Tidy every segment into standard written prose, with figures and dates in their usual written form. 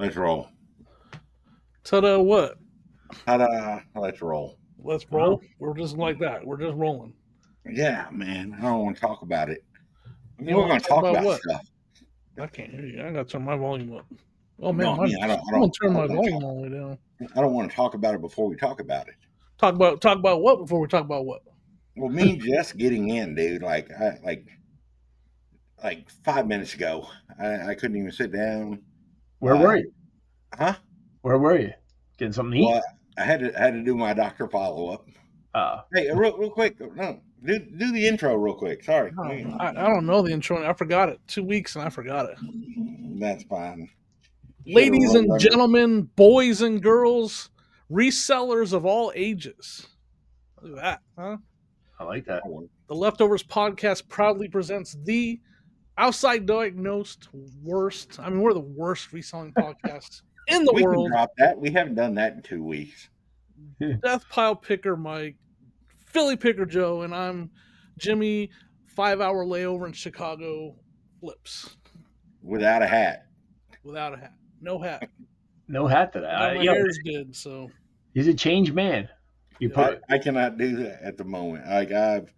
Let's roll. Ta-da! What? Ta-da! Let's roll. Let's roll. We're just like that. We're just rolling. Yeah, man. I don't want to talk about it. You We're want going to to talk talk about about what? stuff. I can't hear you. I got to turn my volume up. Oh No, man, I mean, I I'm gonna turn my don't want to volume talk. all the way down. I don't want to talk about it before we talk about it. Talk about what before we talk about what? Well, me and Jess getting in, dude. Like 5 minutes ago, I couldn't even sit down. Where were you? Huh? Where were you? Getting something to eat? Well, I had to do my doctor follow up. Hey, real quick. No, do the intro real quick. Sorry. I don't know the intro. I forgot it. 2 weeks and I forgot it. That's fine. Ladies and gentlemen, boys and girls, resellers of all ages. Look at that, huh? I like that. The Leftovers podcast proudly presents the outside diagnosed worst. I mean, we're the worst reselling podcast in the world. We can drop that. We haven't done that in 2 weeks. Death Pile Picker Mike, Philly Picker Joe, and I'm Jimmy. 5-hour layover in Chicago flips. Without a hat. Without a hat. No hat. No hat to that. My hair's good, so. He's a changed man. I cannot do that at the moment. Like I've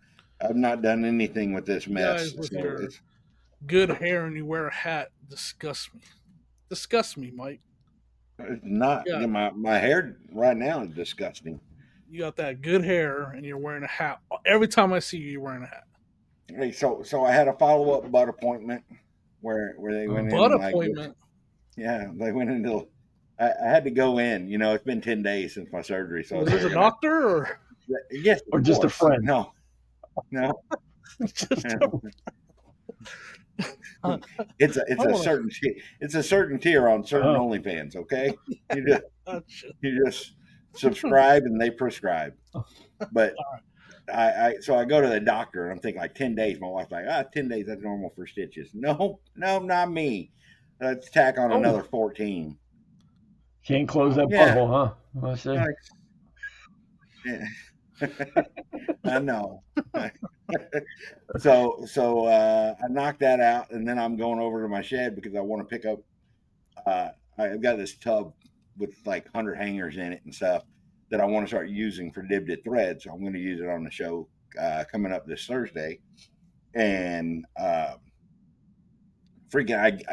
not done anything with this mess. With your good hair and you wear a hat disgusts me. Disgusts me, Mike. It's not. My hair right now is disgusting. You got that good hair and you're wearing a hat. Every time I see you, you're wearing a hat. Hey, so I had a follow-up butt appointment where they went butt in. Appointment? They went into. I had to go in. You know, it's been 10 days since my surgery. So is it a doctor or? Yes, or just a friend? No. It's a certain tier on certain OnlyFans. Okay, you just subscribe and they prescribe. But I go to the doctor and I'm thinking like 10 days. My wife's like, 10 days, that's normal for stitches. No, not me. Let's tack on another 14. Can't close that butthole, huh? I know. So I knocked that out, and then I'm going over to my shed because I want to pick up. I've got this tub with like 100 hangers in it and stuff that I want to start using for Dibdit thread. So I'm going to use it on the show coming up this Thursday, and I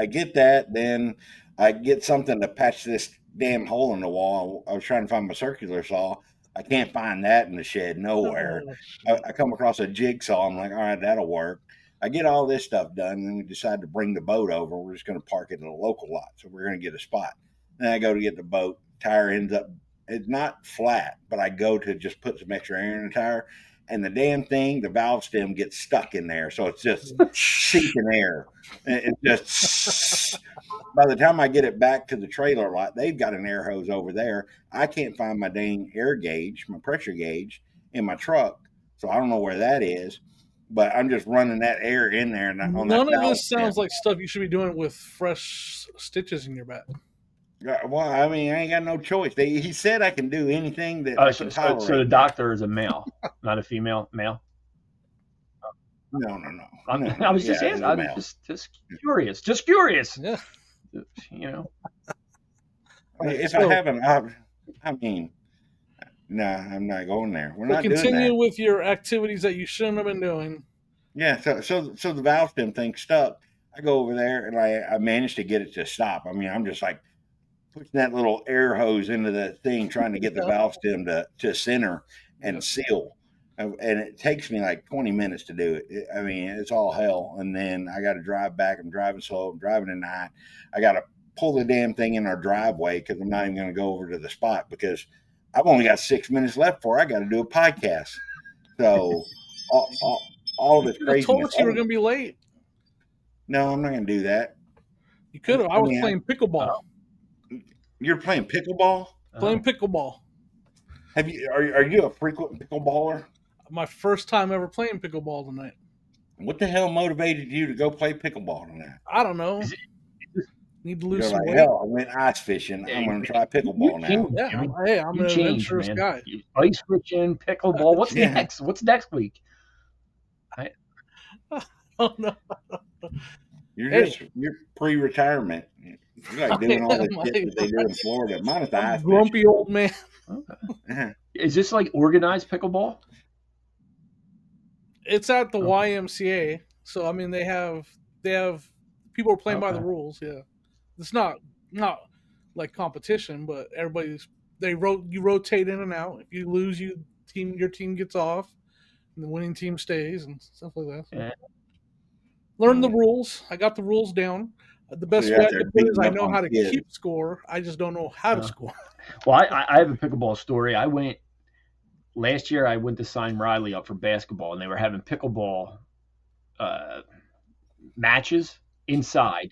get that. Then I get something to patch this damn hole in the wall. I was trying to find my circular saw. I can't find that in the shed nowhere. I come across a jigsaw. I'm like, all right, that'll work. I get all this stuff done, and then we decide to bring the boat over. We're just going to park it in a local lot, so we're going to get a spot. Then I go to get the boat. Tire ends up, it's not flat, but I go to just put some extra air in the tire, and the damn thing, the valve stem gets stuck in there, so it's just seeping air. It's just by the time I get it back to the trailer lot, they've got an air hose over there. I can't find my dang air gauge, my pressure gauge in my truck, so I don't know where that is. But I'm just running that air in there. And none of this sounds like stuff you should be doing with fresh stitches in your back. Well, I mean, I ain't got no choice. He said I can do anything that I can tolerate. So the doctor is a male, not a female male? No. I was just asking. I'm just curious. Just curious. Yeah. You know. If I haven't, I mean, nah, I'm not going there. We're not doing that. Continue with your activities that you shouldn't have been doing. Yeah. So the valve stem thing stuck. I go over there and I managed to get it to stop. I mean, I'm just like pushing that little air hose into the thing, trying to get the valve stem to center and seal. And it takes me like 20 minutes to do it. I mean, it's all hell. And then I got to drive back. I'm driving slow. I'm driving at night. I got to pull the damn thing in our driveway because I'm not even going to go over to the spot because I've only got 6 minutes left before I got to do a podcast. So all of this craziness. I told you were going to be late. No, I'm not going to do that. You could have. I was playing pickleball. You're playing pickleball? Playing pickleball. Are you a frequent pickleballer? My first time ever playing pickleball tonight. What the hell motivated you to go play pickleball tonight? I don't know. Need to lose some weight. Hell, I went ice fishing. I'm going to try pickleball now. Yeah, hey, I'm an adventurous guy. Ice fishing, pickleball. What's next? What's next week? Oh no. You're pre-retirement. You're like doing all the shit that they do in Florida, minus the ice grumpy fishing. old man. Okay. Is this like organized pickleball? It's at the YMCA, so I mean they have people are playing by the rules. Yeah, it's not like competition, but you rotate in and out. If you lose, your team gets off, and the winning team stays and stuff like that. So. Yeah. Learn the rules. I got the rules down. The best way I can put it is I know how to keep score. I just don't know how to score. Well, I have a pickleball story. Last year I went to sign Riley up for basketball, and they were having pickleball matches inside.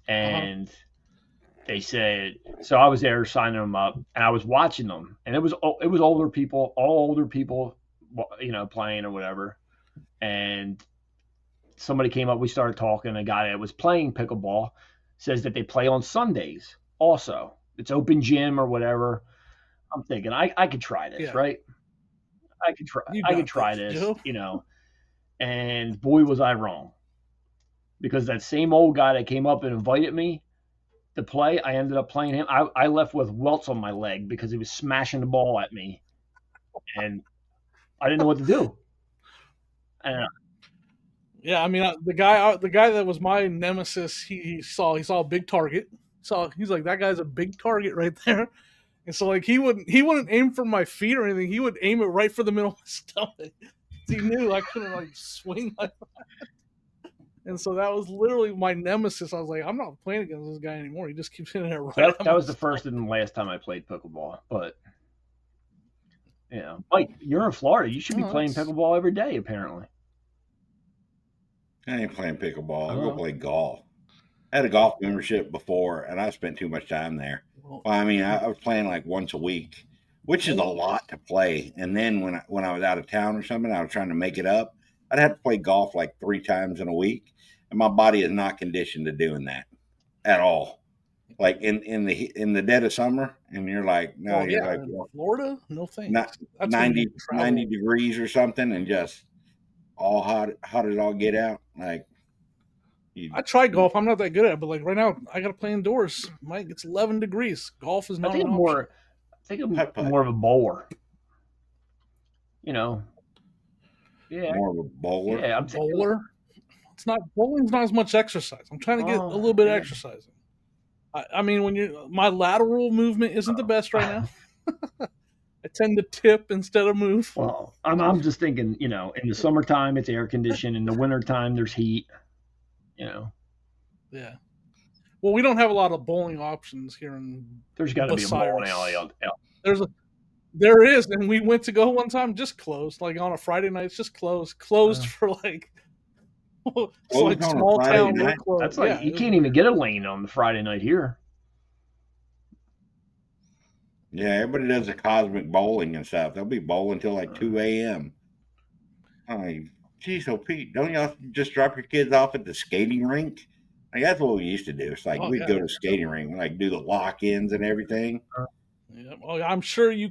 And they said, so I was there signing them up, and I was watching them, and it was older people, all older people, playing or whatever. And somebody came up, we started talking. A guy that was playing pickleball says that they play on Sundays also. It's open gym or whatever. I'm thinking I could try this, right? I could try this, and boy was I wrong. Because that same old guy that came up and invited me to play, I ended up playing him. I left with welts on my leg because he was smashing the ball at me, and I didn't know what to do. Yeah, I mean the guy that was my nemesis, he saw a big target. He's like, that guy's a big target right there. And so like he wouldn't aim for my feet or anything. He would aim it right for the middle of my stomach. He knew I couldn't like swing like that. And so that was literally my nemesis. I was like, I'm not playing against this guy anymore. He just keeps hitting it right. That was the first and last time I played pickleball. But Mike, you're in Florida. You should be playing pickleball every day, apparently. I ain't playing pickleball. I'll go play golf. I had a golf membership before, and I spent too much time there. Well, I mean, I was playing like once a week, which is a lot to play. And then when I was out of town or something, I was trying to make it up. I'd have to play golf like 3 times in a week, and my body is not conditioned to doing that at all. Like in the dead of summer, and you're like, no, you're like Florida, no thanks. 90 degrees or something, and just all hot as all get out. Like I tried golf. I'm not that good at it, but like right now, I got to play indoors. Mike, it's 11 degrees. Golf is not an option. I think I'm more of a bowler. More of a bowler. Yeah, I'm bowler. It's not bowling's not as much exercise. I'm trying to get a little bit of exercise. I mean, my lateral movement isn't the best right now. I tend to tip instead of move. Well, I'm just thinking, in the summertime it's air conditioned, in the wintertime there's heat. Yeah. Well, we don't have a lot of bowling options here in. There's got to be a bowling alley out. There is, and we went to go one time, just closed. Like on a Friday night, it's just closed for like. It's like small town. That's like you can't even get a lane on the Friday night here. Yeah, everybody does the cosmic bowling and stuff. They'll be bowling till like 2 a.m. I'm like, geez, so Pete, don't y'all just drop your kids off at the skating rink? Like that's what we used to do. It's like we'd go to the skating rink, like do the lock-ins and everything. Yeah, well, I'm sure you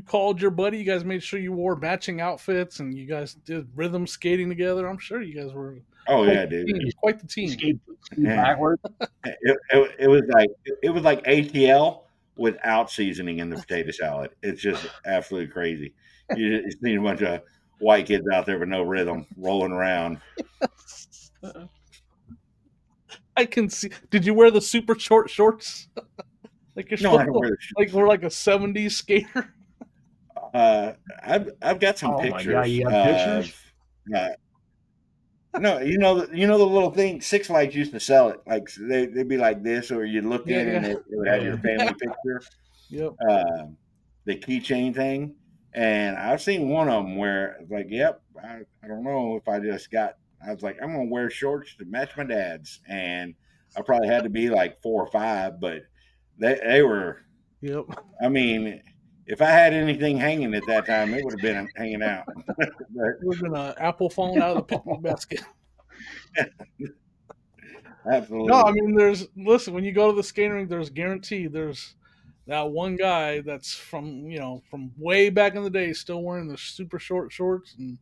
called your buddy. You guys made sure you wore matching outfits, and you guys did rhythm skating together. I'm sure you guys were. Oh yeah, dude, quite the team. Skate backwards. It was like ATL without seasoning in the potato salad. It's just absolutely crazy. You just need a bunch of white kids out there with no rhythm rolling around. I can see. Did you wear the super short shorts? Like you're like we're like a 70s skater. I've got some pictures. My God, you have pictures? No, you know the little thing. Six Flags used to sell it. Like they'd be like this, or you'd look in and it would have your family picture. Yep. The keychain thing, and I've seen one of them where it's like, yep, I don't know if I was like, I'm gonna wear shorts to match my dad's, and I probably had to be like 4 or 5, but they were. Yep. I mean, if I had anything hanging at that time, it would have been hanging out. It would have been an apple falling out of the picnic basket. Absolutely. No, I mean, listen, when you go to the skating rink, there's that one guy that's from way back in the day still wearing the super short shorts, and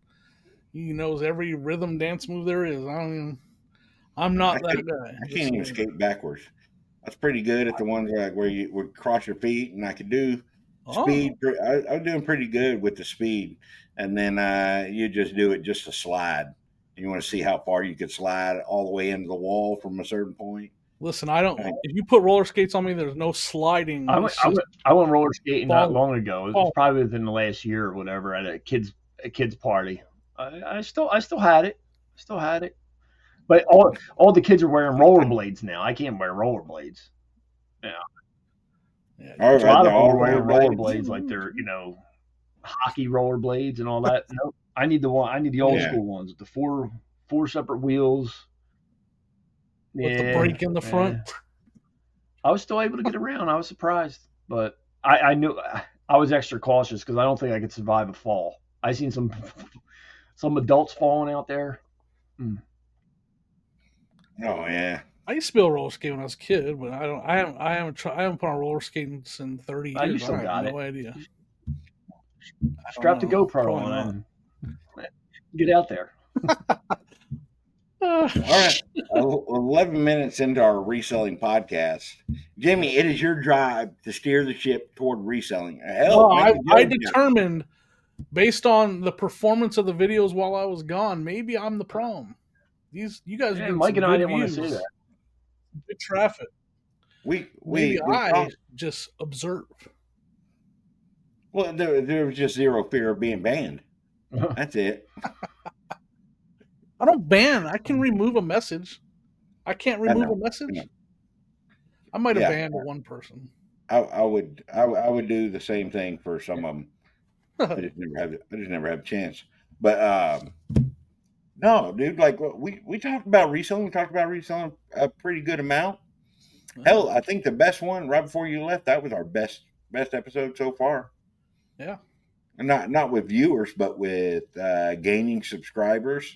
he knows every rhythm dance move there is. I'm not that guy. I can't even skate backwards. was pretty good at the ones where you would cross your feet, and I could do speed. Oh, I was doing pretty good with the speed, and then you just do it just to slide. You want to see how far you could slide all the way into the wall from a certain point. listen, I don't. Like, If you put roller skates on me, there's no sliding. I went, It's I just went, I went roller skating not fall, long ago. It was fall. probably within the last year or whatever at a kids party. I still had it, still had it. But all the kids are wearing rollerblades now. I can't wear rollerblades. Yeah, Yeah, all there's a right, lot they're of them all are wearing rollerblades. rollerblades like they're hockey rollerblades and all that. No, I need the one. I need the old Yeah. yeah, school ones with the four separate wheels. with the Yeah, brake in the front. yeah. I was still able to get around. I was surprised, but I knew I was extra cautious because I don't think I could survive a fall. I seen some adults falling out there. Mm. Oh yeah. I used to be able to roller skate when I was a kid, but I don't. I haven't put on roller skating in 30 You years. I still have got it. no idea. I don't Strap the know. GoPro Probably on not. and get out there. All right. 11 minutes into our reselling podcast. Jimmy, it is your drive to steer the ship toward reselling. Hell, Well, make a I joke here. determined based on the performance of the videos while I was gone, maybe I'm the problem. You guys are Yeah, getting Mike some and I good didn't want to say views, that. good traffic. We Maybe we I talked. just observe. Well, there was just zero fear of being banned. That's it. I don't ban. I can remove a message. I can't I remove a know. I know. message. I might have Yeah, banned one person. I would do the same thing for some of them. I just never have a chance. But no, dude, like we talked about reselling. We talked about reselling a pretty good amount. Hell, I think the best one right before you left, that was our best episode so far. Yeah. And not with viewers, but with gaining subscribers.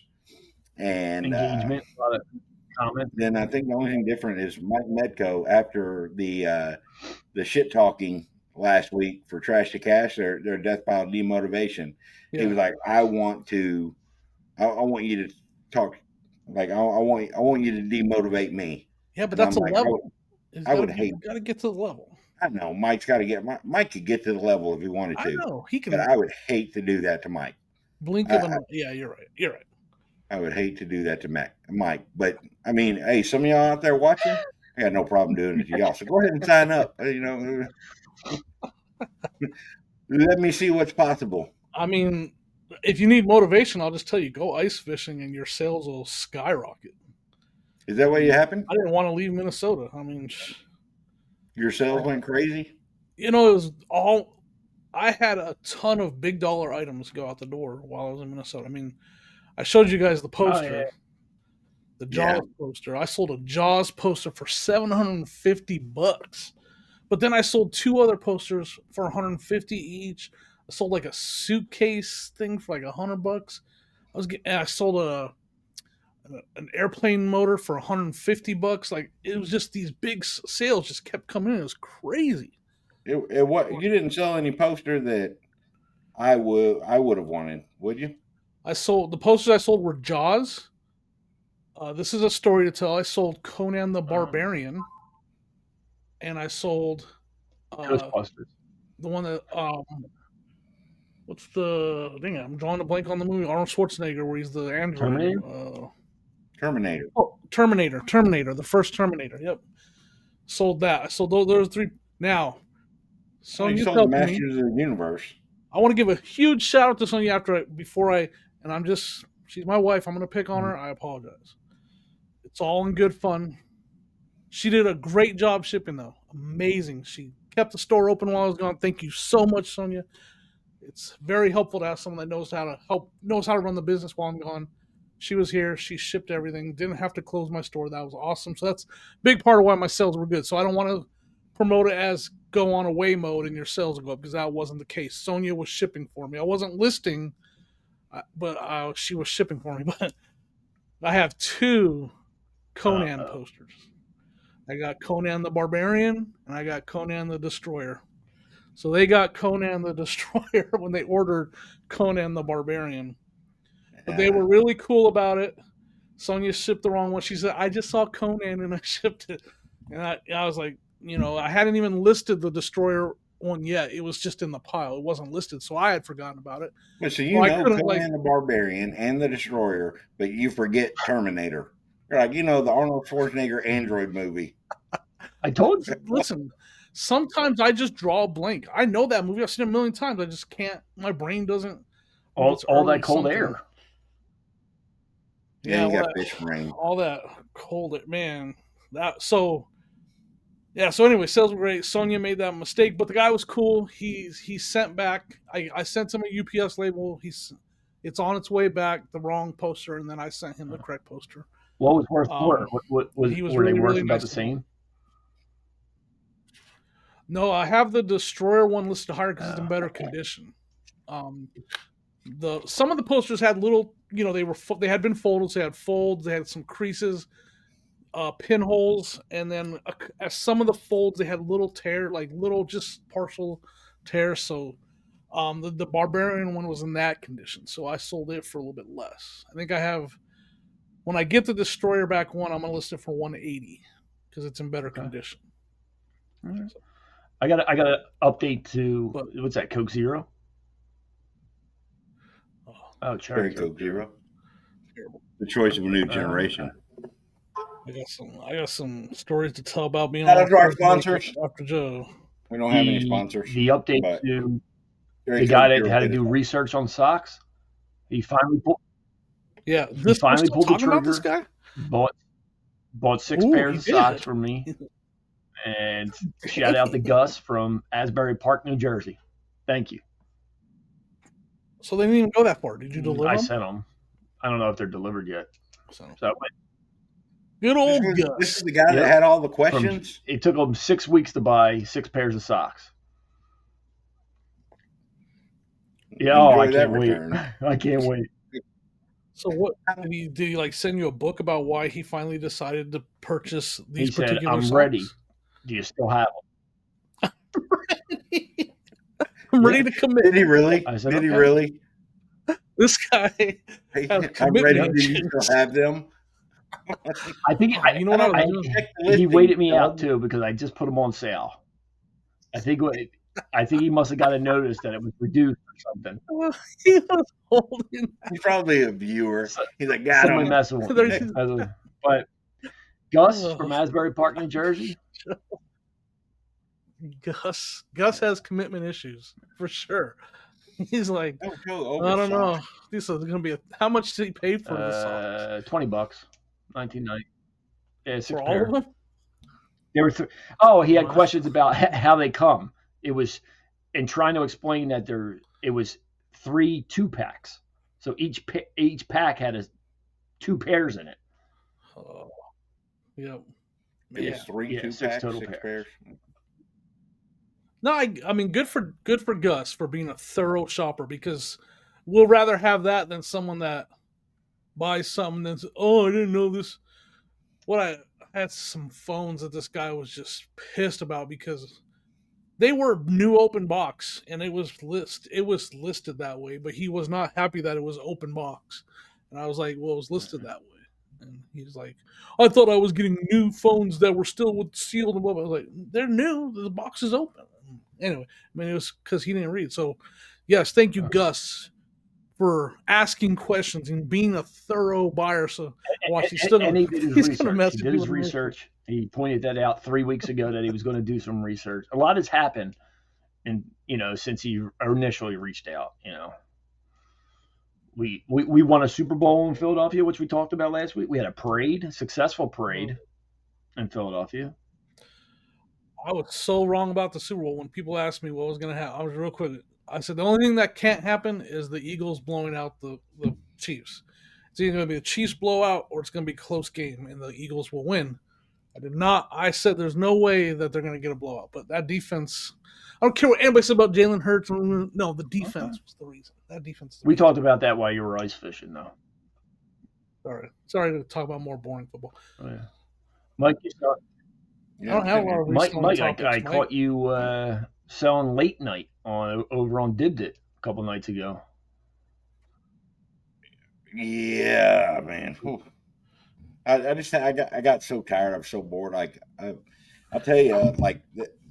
And Engagement, a lot of comments. then I think the only thing different is Mike Medco after the shit talking last week for Trash to Cash, their death pile demotivation. He Yeah. was like, I want you to talk like I want you to demotivate me. Yeah, but And that's I'm a like, level. It's I gotta would be hate. gotta get to the level. I know Mike's got to get. Mike could get to the level if he wanted I to, know. He but can I would hate to do that to Mike. blink I, of I, an yeah, you're right. You're right. I would hate to do that to Mike. But I mean, hey, some of y'all out there watching, I got no problem doing it to y'all. So go ahead and sign up. Let me see what's possible. I mean, if you need motivation, I'll just tell you go ice fishing and your sales will skyrocket. Is that what you happened? I didn't want to leave Minnesota. I mean, Your sales went crazy? it was all. I had a ton of big dollar items go out the door while I was in Minnesota. I mean, I showed you guys the Oh yeah, poster, the Yeah. Jaws poster. I sold a Jaws poster for $750, but then I sold two other posters for 150 each. I sold like a suitcase thing for like $100. I sold an airplane motor for $150. Like it was just these big sales just kept coming in. It was crazy. You didn't sell any poster that I would have wanted, would you? The posters I sold were Jaws. This is a story to tell. I sold Conan the Barbarian, and I sold Ghostbusters. the one that what's the thing? I'm drawing a blank on the movie Arnold Schwarzenegger where he's the android. Terminator. Terminator, the first Terminator. Yep, sold that. I sold those three. Now, Oh, you Sonya's sold helping me. Masters of the Universe. I want to give a huge shout out to Sonya she's my wife. I'm going to pick on her. I apologize. It's all in good fun. She did a great job shipping, though. Amazing. She kept the store open while I was gone. Thank you so much, Sonya. It's very helpful to have someone that knows how to run the business while I'm gone. She was here. She shipped everything. Didn't have to close my store. That was awesome. So that's a big part of why my sales were good. So I don't want to promote it as go on away mode and your sales will go up because that wasn't the case. Sonya was shipping for me. I wasn't listing, but she was shipping for me. But I have two Conan posters. I got Conan the Barbarian and I got Conan the Destroyer. So they got Conan the Destroyer when they ordered Conan the Barbarian. But they were really cool about it. Sonya shipped the wrong one. She said, I just saw Conan and I shipped it. And I was like, I hadn't even listed the Destroyer one yet. It was just in the pile. It wasn't listed, so I had forgotten about it. But so So I couldn't Conan the Barbarian and the Destroyer, but you forget Terminator. You're like, the Arnold Schwarzenegger android movie. I told you. listen. Sometimes I just draw a blank. I know that movie. I've seen it a million times. I just can't. My brain doesn't. All that cold air. Yeah, you got fish brain. All that cold air, man. So anyway, sales were great. Sonia made that mistake, but the guy was cool. He sent back. I sent him a UPS label. It's on its way back. The wrong poster, and then I sent him the correct poster. What was worse? Were they really, worth really about nice the same? No, I have the Destroyer one listed higher because it's in better condition. Some of the posters had little, they had been folded, so they had folds, they had some creases, pinholes, and then some of the folds they had little tear, like little just partial tears. So the Barbarian one was in that condition, so I sold it for a little bit less. I think I have, when I get the Destroyer back one, I'm gonna list it for 180 because it's in better condition. Right. So, I got an update to what's that, Coke Zero? Oh, cherry Coke Zero. The choice of a new generation. I got some stories to tell about being on our sponsors after Joe. We don't have any sponsors. The update to the guy that had to do research on socks. He finally pulled. Yeah, he finally pulled the trigger. This guy? Bought 6 pairs of socks from me. And shout out to Gus from Asbury Park, New Jersey. Thank you. So they didn't even go that far. Did you deliver them? I sent them. I don't know if they're delivered yet. So good old Gus. This is the guy that had all the questions? It took them 6 weeks to buy 6 pairs of socks. Yeah, I can't wait. I can't wait. So what did he like send you a book about why he finally decided to purchase these particular socks? I'm ready. Do you still have them? I'm ready to commit. Did he really? I said, Did he really? This guy I'm ready. Do you still have them? I think he waited me out too because I just put them on sale. I think he must have got a notice that it was reduced or something. He was holding. He's probably a viewer. He's like, "God, somebody messing with me." But Gus from Asbury Park, New Jersey. Gus has commitment issues for sure. He's like, I don't know. This is going to be how much did he pay for the socks? $20, $19.90. Yeah, 6 for pairs. All of them. There were he had questions about how they come. It was in trying to explain that it was 3 2-packs. So each pack had 2 pairs in it. Oh, yep. It's 3 2-packs, total 6 pairs. No, I mean good for Gus for being a thorough shopper, because we'll rather have that than someone that buys something that's, I didn't know this. I had some phones that this guy was just pissed about because they were new open box and it was listed that way, but he was not happy that it was open box. And I was like, well, it was listed that way. And he's like, I thought I was getting new phones that were still sealed and blah, blah. I was like, they're new. The box is open. Anyway, I mean, it was because he didn't read. So, yes, thank you, Gus, for asking questions and being a thorough buyer. So, watch, he's still going to did his research. He pointed that out 3 weeks ago that he was going to do some research. A lot has happened, and since he initially reached out. We won a Super Bowl in Philadelphia, which we talked about last week. We had a successful parade in Philadelphia. I was so wrong about the Super Bowl when people asked me what was going to happen. I was real quick. I said the only thing that can't happen is the Eagles blowing out the Chiefs. It's either going to be a Chiefs blowout or it's going to be a close game, and the Eagles will win. I said there's no way that they're going to get a blowout. But that defense, I don't care what anybody said about Jalen Hurts. No, the defense was the reason. That defense. We talked about that while you were ice fishing, though. Sorry to talk about more boring football. Oh, yeah. Mike, you saw. I don't have a lot of Mike, I caught you selling late night over on Dibdit a couple nights ago. Yeah, man. I got so tired. I'm so bored. I'll tell you, like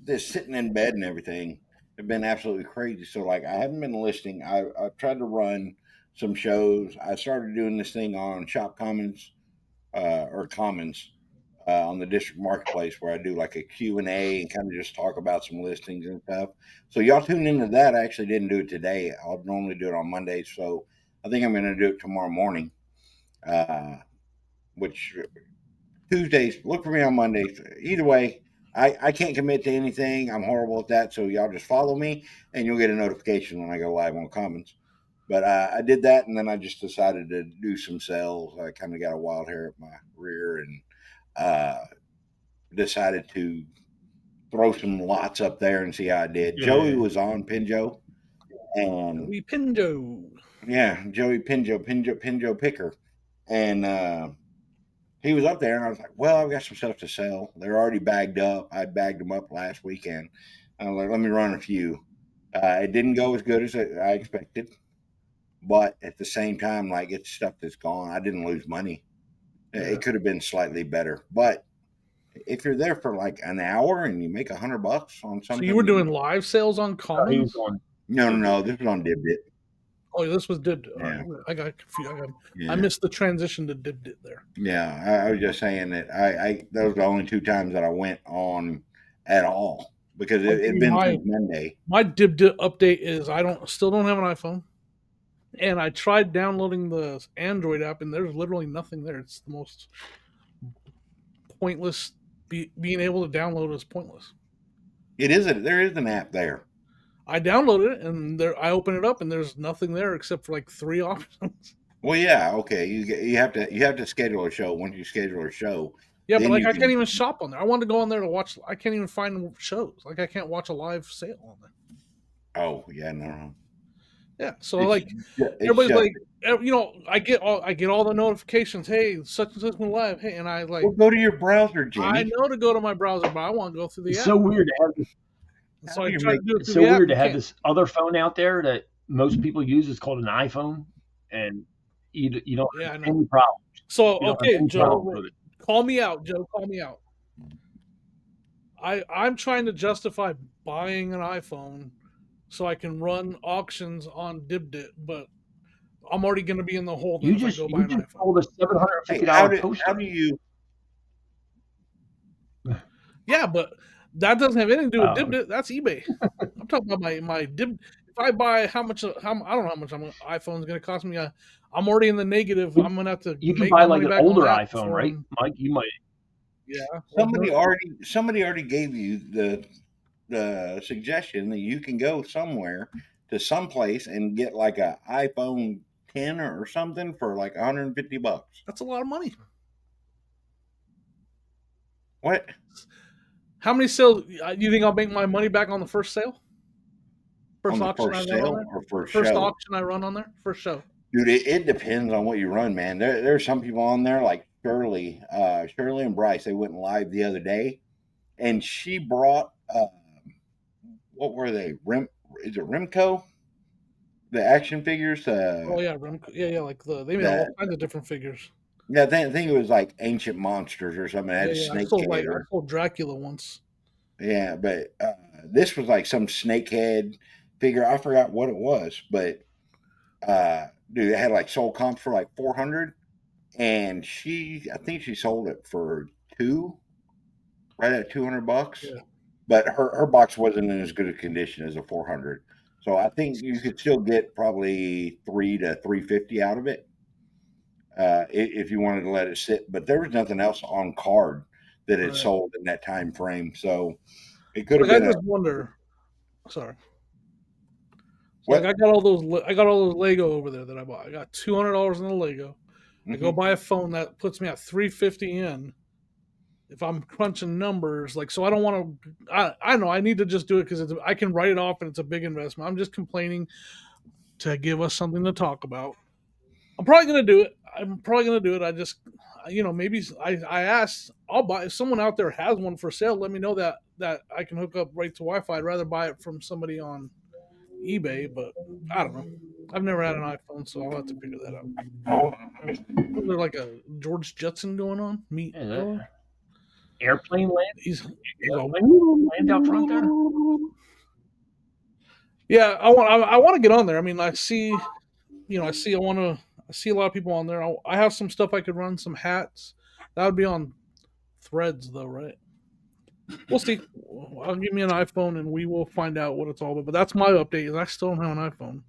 this sitting in bed and everything have been absolutely crazy. So like I haven't been listing. I've tried to run some shows. I started doing this thing on Shop Commons or Commons on the district marketplace where I do like a Q&A and kind of just talk about some listings and stuff. So y'all tune into that. I actually didn't do it today. I'll normally do it on Mondays. So I think I'm going to do it tomorrow morning, which Tuesdays, look for me on Mondays. Either way, I can't commit to anything. I'm horrible at that. So y'all just follow me and you'll get a notification when I go live on Commons. But I did that and then I just decided to do some sales. I kind of got a wild hair at my rear and uh, decided to throw some lots up there and see how I did. Yeah. Joey was on Pinjo. And We Pinjo. yeah, Joey Pinjo Picker. And he was up there, and I was like, "Well, I've got some stuff to sell. They're already bagged up. I bagged them up last weekend. I was like, let me run a few. It didn't go as good as I expected, but at the same time, like it's stuff that's gone. I didn't lose money. It could have been slightly better, but if you're there for like an hour and you make $100 on So something, you were doing live sales on He was Commons? on. no, this was on Dibdit. Oh, this was Dibdit. All Yeah, right, I got confused. I yeah. missed the transition to Dibdit there. Yeah, I was just saying that I those are the only two times that I went on at all because I'll it give had you been since Monday. my Dibdit update is I still don't have an iPhone, and I tried downloading the Android app, and there's literally nothing there. It's the most pointless. Being able to download is pointless. There is an app there. I downloaded it, and I open it up, and there's nothing there except for like 3 options. Well, yeah, okay. You have to schedule a show. Once you schedule a show, Yeah, but then like you I can't can. even shop on there. I wanted to go on there to watch. I can't even find shows. Like I can't watch a live sale on there. Oh yeah, no. Yeah, so It's like it's everybody's just. like, I get all the notifications. Hey, such and such went live. Hey, and I Well, like go to your browser, I Jimmy. know to go to my browser, but I want to go through the It's app. so weird to have this. And How so do I you try to make? do it It's through so the app. weird to You have can't. this other phone out there that most people use. It's called an iPhone, and you don't Yeah, I have know. any problem. So You don't have okay, any problem Joe, with it. call me out. Joe, call me out. I'm trying to justify buying an iPhone so I can run auctions on Dibdit, but I'm already going to be in the hole then if I go buy You an just iPhone. sold a Hey, $750 how toaster. do you? Yeah, but that doesn't have anything to do with Uh, Dibdit. That's eBay. I'm talking about my Dib. If I buy how much, I don't know how much an iPhone's going to cost me. I'm already in the negative. I'm going to have to you can make buy my like money an back on older that iPhone, before right, I'm. Mike? You might. Yeah. Well, Somebody already gave you the suggestion that you can go somewhere to someplace and get like a iPhone 10 or something for like $150. that's a lot of money. What? How many sales? You think I'll make my money back on the first sale? On First the auction I first run on sale there? or The first first show? auction I run on there? First show. Dude, it depends on what you run, man. There's some people on there like Shirley and Bryce. They went live the other day, and she brought what were they? Is it Remco? The action figures. Oh yeah, yeah, like they made all The kinds of different figures. Yeah, I think it was like ancient monsters or something. It had Yeah, a yeah. snake head I or sold Dracula once. yeah, but this was like some snake head figure. I forgot what it was, but dude, it had like sold comps for like 400, and I think she sold it for two, right at $200. Yeah. But her box wasn't in as good a condition as a 400, so I think you could still get probably 3 to 350 out of it if you wanted to let it sit. But there was nothing else on card that had Right. sold in that time frame, so it could have Like I been a just wonder. Sorry. So like what? I got all those Lego over there that I bought. I got $200 in the Lego. I go Hmm. buy a phone that puts me at 350 in. If I'm crunching numbers, like so, I don't want to. I know I need to just do it because I can write it off and it's a big investment. I'm just complaining to give us something to talk about. I'm probably gonna do it. I'm probably gonna do it. I just, maybe I asked. I'll buy. If someone out there has one for sale, let me know that I can hook up right to Wi-Fi. I'd rather buy it from somebody on eBay, but I don't know. I've never had an iPhone, so I'll have to figure that out. Was there like a George Jetson going on? Meat Yeah, grower? airplane land? He's Airplane land out front there? Yeah, I want to get on there. I mean, I see I see a lot of people on there. I have some stuff I could run, some hats. That would be on Threads though, right? We'll see. I'll give me an iPhone and we will find out what it's all about. But that's my update. Is I still don't have an iPhone.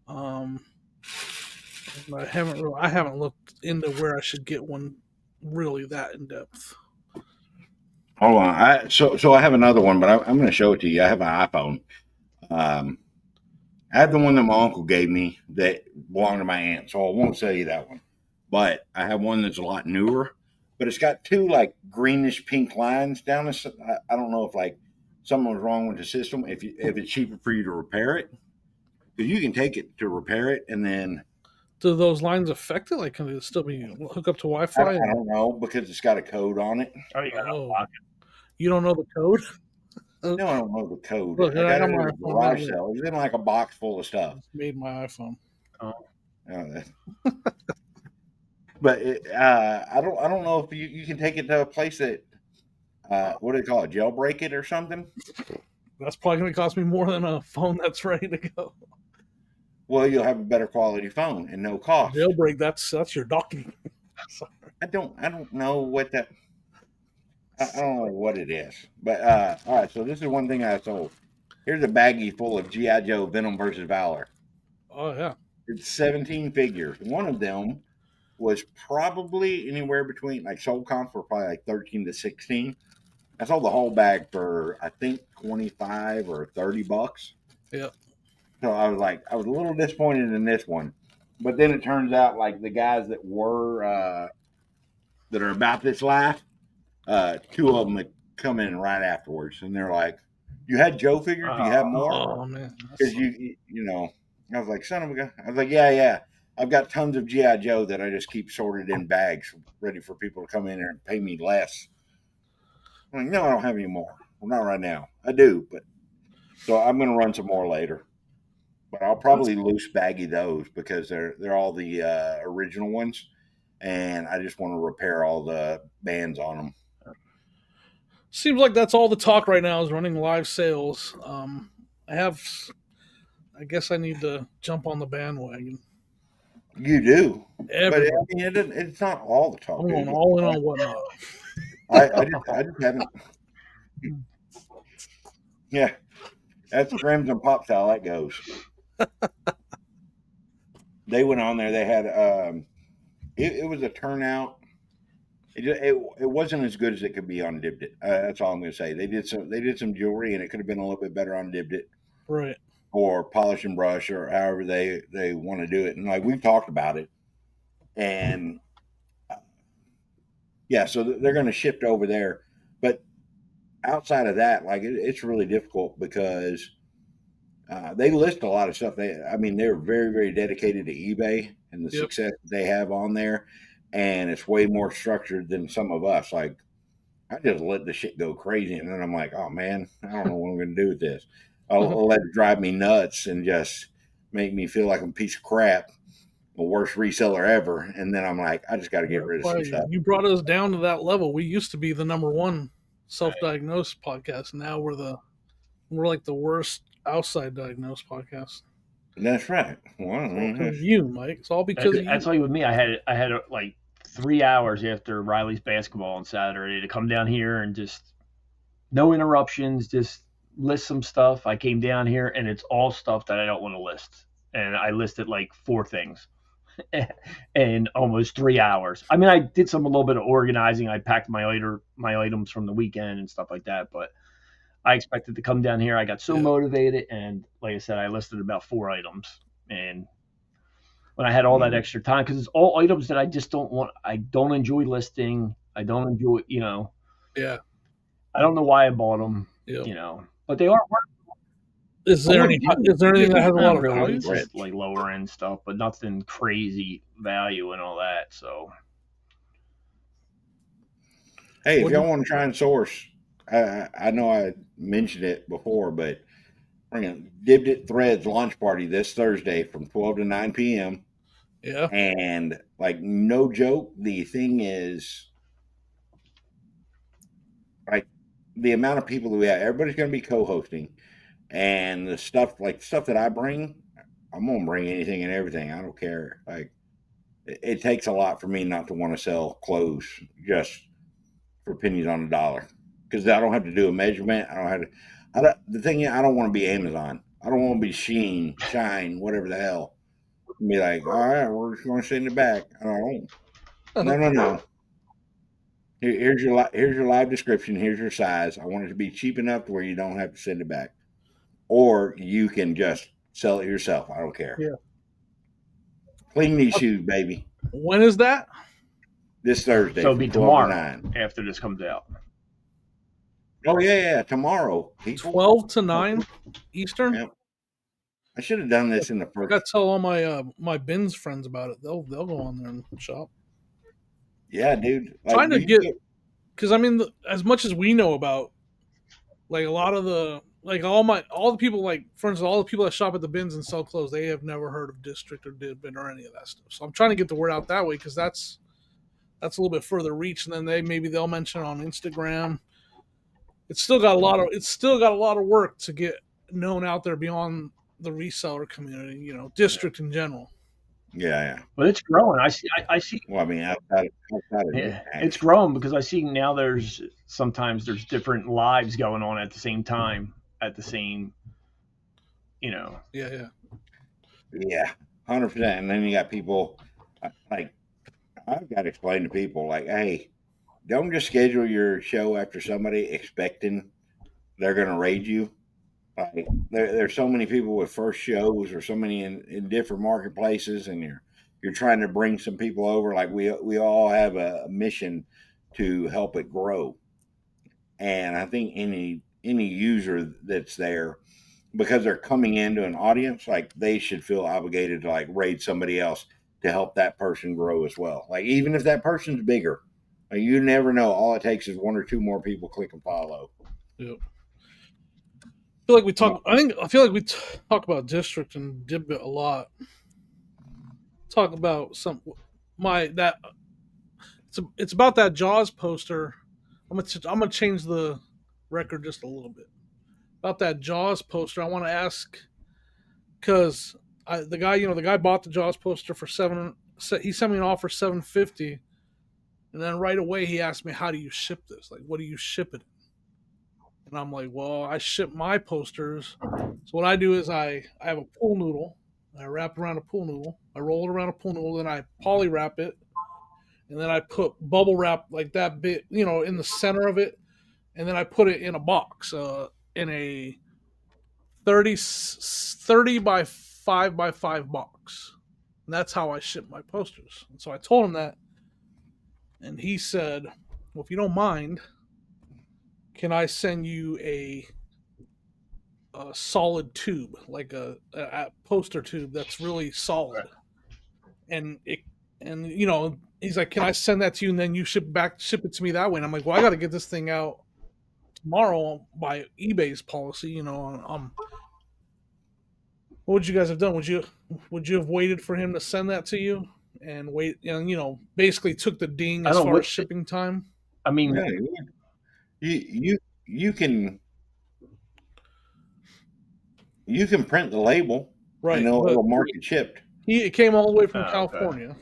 Um, I haven't looked into where I should get one really that in depth. Hold on. So I have another one, but I'm going to show it to you. I have an iPhone. Um, I have the one that my uncle gave me that belonged to my aunt, so I won't sell you that one. But I have one that's a lot newer, but it's got two like greenish pink lines down the. I don't know if like something was wrong with the system. If it's cheaper for you to repair it, because you can take it to repair it, and then Do those lines affect it? Like, can it still be hook up to I, Wi-Fi? I don't know because it's got a code on it. Oh, you got to Oh, unlock it. you don't know the code? No, I don't know the code. Look, I I got got it my at a iPhone right garage here. sale. It was in like a box full of stuff. It's made my iPhone. Oh. But I don't know if you can take it to a place that what do they call it, jailbreak it or something. That's probably going to cost me more than a phone that's ready to go. Well, you'll have a better quality phone and no cost. Jailbreak, that's your docking. I don't know what that. I don't know what it is. But all right, so this is one thing I sold. Here's a baggie full of GI Joe Venom versus Valor. Oh yeah, It's 17 figures. One of them was probably anywhere between like sold comps were probably like 13 to 16. I sold the whole bag for I think 25 or $30. yeah. So I was a little disappointed in this one, but then it turns out like the guys that were that are about this life, two of them had come in right afterwards, and they're like, "You had Joe figures? Do you have more?" Oh man, Because you know, I was like, "Son of a gun!" I was like, "Yeah. I've got tons of GI Joe that I just keep sorted in bags, ready for people to come in there and pay me less." I'm like, "No, I don't have any more. Well, not right now. I do, but so I'm going to run some more later." But I'll probably loose baggy those because they're all the original ones, and I just want to repair all the bands on them. seems like that's all the talk right now is running live sales. I guess I need to jump on the bandwagon. You do, but I Everybody, mean, it's not all the talk. I'm going all in on whatnot. I just haven't. Yeah, that's Crimson Pop's how that goes. They went on there. They had it was a turnout. It wasn't as good as it could be on Dibbed It. That's all I'm going to say. They did some jewelry, and it could have been a little bit better on Dibbed It Right. or polish and brush or however they want to do it. And like we've talked about it, and yeah, so they're going to shift over there. But outside of that, like it's really difficult because they list a lot of stuff. I mean, they're very, very dedicated to eBay and the Yep. success that they have on there, and it's way more structured than some of us. Like, I just let the shit go crazy, and then I'm like, oh man, I don't know what I'm going to do with this. I'll let it drive me nuts and just make me feel like I'm a piece of crap, the worst reseller ever. And then I'm like, I just got to get rid of some stuff. You brought us down to that level. We used to be the number one self-diagnosed podcast. Now we're like the worst outside diagnosed podcast. That's right. Well, It's all because of you, Mike. It's all because of I you. tell you, with me, I had like 3 hours after Riley's basketball on Saturday to come down here and just no interruptions, just list some stuff. I came down here and it's all stuff that I don't want to list, and I listed like 4 things in almost 3 hours. I mean, I did a little bit of organizing. I packed my items from the weekend and stuff like that, but I expected to come down here. I got so motivated, and like I said, I listed about 4 items, and when I had all that extra time, because it's all items that I just don't want. I don't enjoy listing. I don't enjoy, Yeah. I don't know why I bought them, Yep. but they are worth. Is there anything that has a lot of Really, value? it's just like lower end stuff, but nothing crazy value and all that. So, hey, if y'all want to try and source, I know I mentioned it before, but Dibbed It Threads launch party this Thursday from 12 to 9 p.m. Yeah. And like, no joke, the thing is like the amount of people that we have, everybody's going to be co-hosting, and the stuff that I bring, I'm going to bring anything and everything. I don't care. Like it takes a lot for me not to want to sell clothes just for pennies on the dollar because I don't have to do a measurement. I don't have to. The thing is, I don't want to be Amazon. I don't want to be Shine, whatever the hell. And be like, all right, we're just going to send it back. I don't. No. Here's your live description. Here's your size. I want it to be cheap enough to where you don't have to send it back, or you can just sell it yourself. I don't care. Yeah. Clean these shoes, baby. When is that? This Thursday. So it'll be from 12 to tomorrow 9. after this comes out. Oh yeah, tomorrow. People. 12 to 9 Eastern. Yeah. I should have done this in the I first. gotta tell all my my Bins friends about it. They'll go on there and shop. Yeah, dude. Like, Trying to get, because I mean, as much as we know about, like a lot of the, like all the people, like for instance, all the people that shop at the Bins and sell clothes, they have never heard of District or Dibin or any of that stuff. So I'm trying to get the word out that way because that's a little bit further reach, and then they'll mention it on Instagram. It's still got a lot of work to get known out there beyond the reseller community, you know, District in general. Yeah. But it's growing. I see. Well, I mean, outside of Yeah, it's growing because I see now sometimes there's different lives going on at the same time at the same, you know. Yeah. 100%. And then you got people like I've got to explain to people like, hey, don't just schedule your show after somebody expecting they're going to raid you. Like there's so many people with first shows or so many in different marketplaces, and you're trying to bring some people over. Like we all have a mission to help it grow, and I think any user that's there because they're coming into an audience, like they should feel obligated to like raid somebody else to help that person grow as well. Like even if that person's bigger, like, you never know. All it takes is one or two more people click and follow. Yep. I feel like we talk about District and Dibit a lot. Talk about it's about that Jaws poster. I'm gonna change the record just a little bit about that Jaws poster. I want to ask because the guy bought the Jaws poster for he sent me an offer $750, and then right away he asked me, how do you ship this? Like, what do you ship it in? And I'm like, well, I ship my posters. So what I do is I have a pool noodle. I wrap around a pool noodle. I roll it around a pool noodle. Then I poly wrap it. And then I put bubble wrap like that bit, in the center of it. And then I put it in a box, in a 30 by 5 by 5 box. And that's how I ship my posters. And so I told him that. And he said, well, if you don't mind, can I send you a solid tube, like a poster tube that's really solid? And he's like, can I send that to you and then you ship it to me that way? And I'm like, well, I got to get this thing out tomorrow by eBay's policy. What would you guys have done? Would you have waited for him to send that to you and wait? And basically took the ding as far as shipping time. I mean, yeah, you can print the label, right? And it'll mark it shipped. It came all the way from California, okay.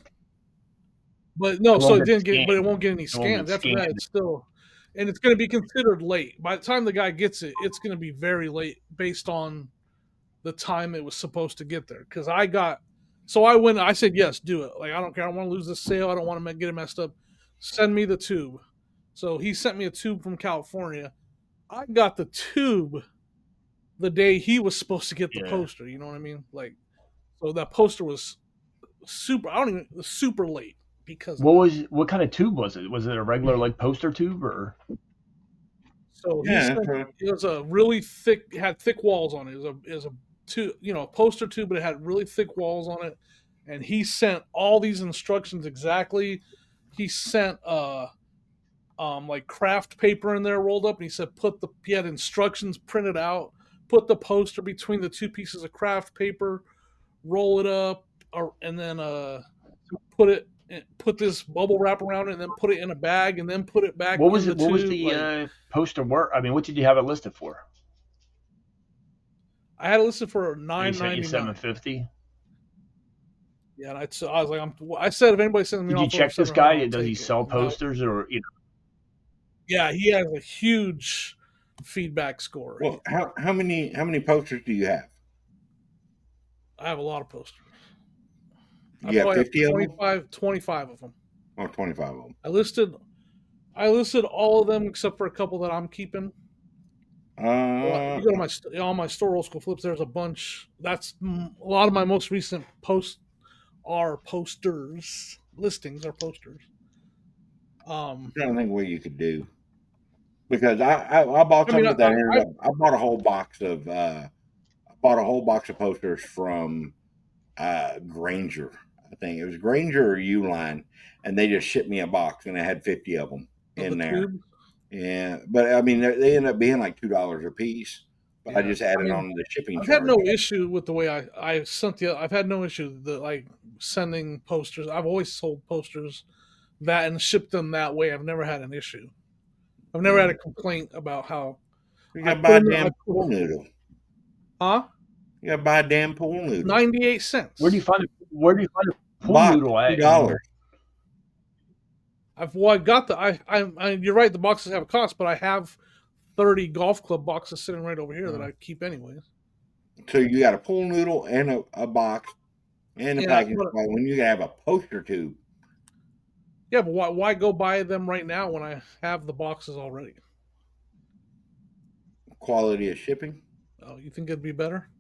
But no, so it didn't get. But it won't get any scans after that. It's still, and it's going to be considered late. By the time the guy gets it, it's going to be very late based on the time it was supposed to get there. Because I said yes, do it. Like I don't care. I don't want to lose this sale. I don't want to get it messed up. Send me the tube. So he sent me a tube from California. I got the tube the day he was supposed to get the poster. You know what I mean? Like, so that poster was super late because. What kind of tube was it? Was it a regular like poster tube or? So it was a really thick. It had thick walls on it. It was a poster tube, but it had really thick walls on it. And he sent all these instructions exactly. He sent like craft paper in there rolled up, and he said he had instructions printed out. Put the poster between the two pieces of craft paper, roll it up, and then put it and put this bubble wrap around it, and then put it in a bag, and then put it back What was in it? the What was tube. the poster work? I mean, what did you have it listed for? I had it listed for And he $9.99. sent you $750. Yeah, and I was like, I said if anybody sends me Did an you offer over check this $700, guy? I'll Does he take it. sell And posters or yeah, he has a huge feedback score. Well, how many posters do you have? I have a lot of posters. I You have probably have 50 of them? 25 of them. Or 25 of them? I listed all of them except for a couple that I'm keeping. If you go to my store, Old School Flips, there's a bunch. That's a lot of my most recent posts are posters. Listings are posters. I'm trying to think what you could do. Because I bought I mean, something that ended up, I bought a whole box of posters from Granger. I think it was Granger or Uline, and they just shipped me a box, and I had 50 of them in there. Tube? Yeah, but I mean, they end up being like $2 a piece. But I just added on the shipping I've charge. had no issue with the way I sent the. I've had no issue like sending posters. I've always sold posters that and shipped them that way. I've never had an issue. I've never had a complaint about how. You gotta buy a damn pool noodle. Huh? You gotta buy a damn pool noodle. 98 cents. Where do you find a pool noodle at? $2. I got the. You're right. The boxes have a cost, but I have 30 golf club boxes sitting right over here that I keep anyways. So you got a pool noodle and a box and a package. When you have a poster tube. Yeah, but why go buy them right now when I have the boxes already? Quality of shipping. Oh, you think it'd be better?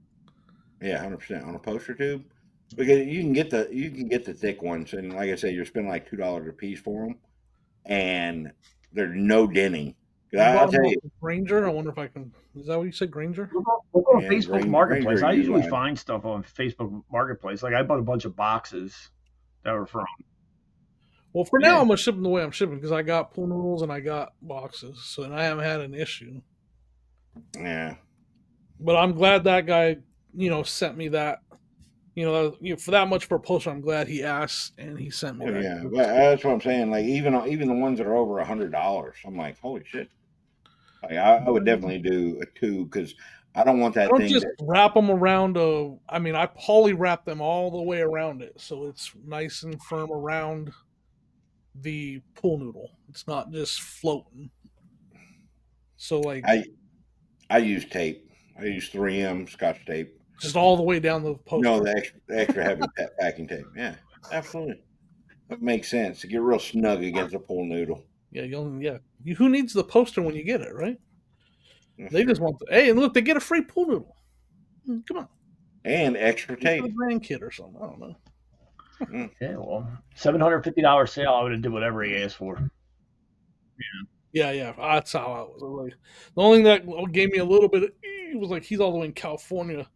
Yeah, 100% on a poster tube, because you can get the thick ones, and like I said, you're spending like $2 a piece for them, and there's no denting. I'll tell you, Granger. I wonder if I can. Is that what you said, Granger? We'll go on Facebook Marketplace. I usually find stuff on Facebook Marketplace. Like I bought a bunch of boxes that were from. Well, for now, I'm gonna ship them the way I'm shipping because I got pool noodles and I got boxes, so and I haven't had an issue. Yeah. But I'm glad that guy, sent me that. For that much for a poster, I'm glad he asked and he sent me that. Yeah, but that's what I'm saying. Like even the ones that are over $100, I'm like, holy shit. Like I would definitely do a tube because I don't want that I don't thing. Just wrap them around I poly wrap them all the way around it so it's nice and firm around the pool noodle. It's not just floating. So like I use tape. I use 3M Scotch tape. Just all the way down the poster. No, the extra heavy packing tape. Yeah, absolutely. That makes sense to get real snug against a pool noodle. Yeah, who needs the poster when you get it, right? They just want hey, and look, they get a free pool noodle. Come on. And extra tape. A grandkid or something. I don't know. Yeah, well, $750 sale. I would have did whatever he asked for. Yeah. That's how I was. Like, the only thing that gave me a little bit was like he's all the way in California.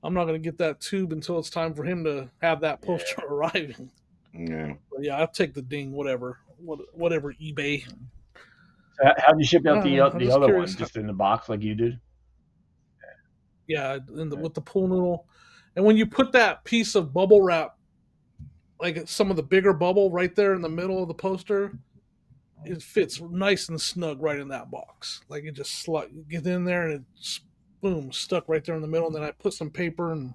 I'm not going to get that tube until it's time for him to have that poster arriving. Yeah. But yeah, I'll take the ding, whatever eBay. So how did you ship out the other one? Just in the box like you did? Yeah, with the pool noodle. And when you put that piece of bubble wrap, like some of the bigger bubble right there in the middle of the poster, it fits nice and snug right in that box. Like it just get in there and it's boom, stuck right there in the middle. And then I put some paper and.